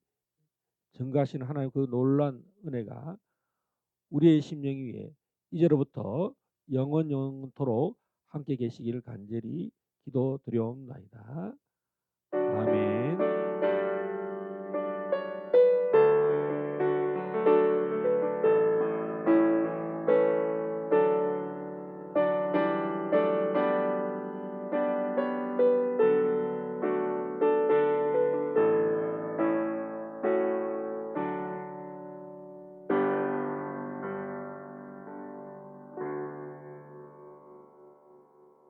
증가하시는 하나님의 그 놀라운 은혜가 우리의 심령 위에 이제로부터 영원토록 함께 계시기를 간절히 기도드려옵나이다. 아멘.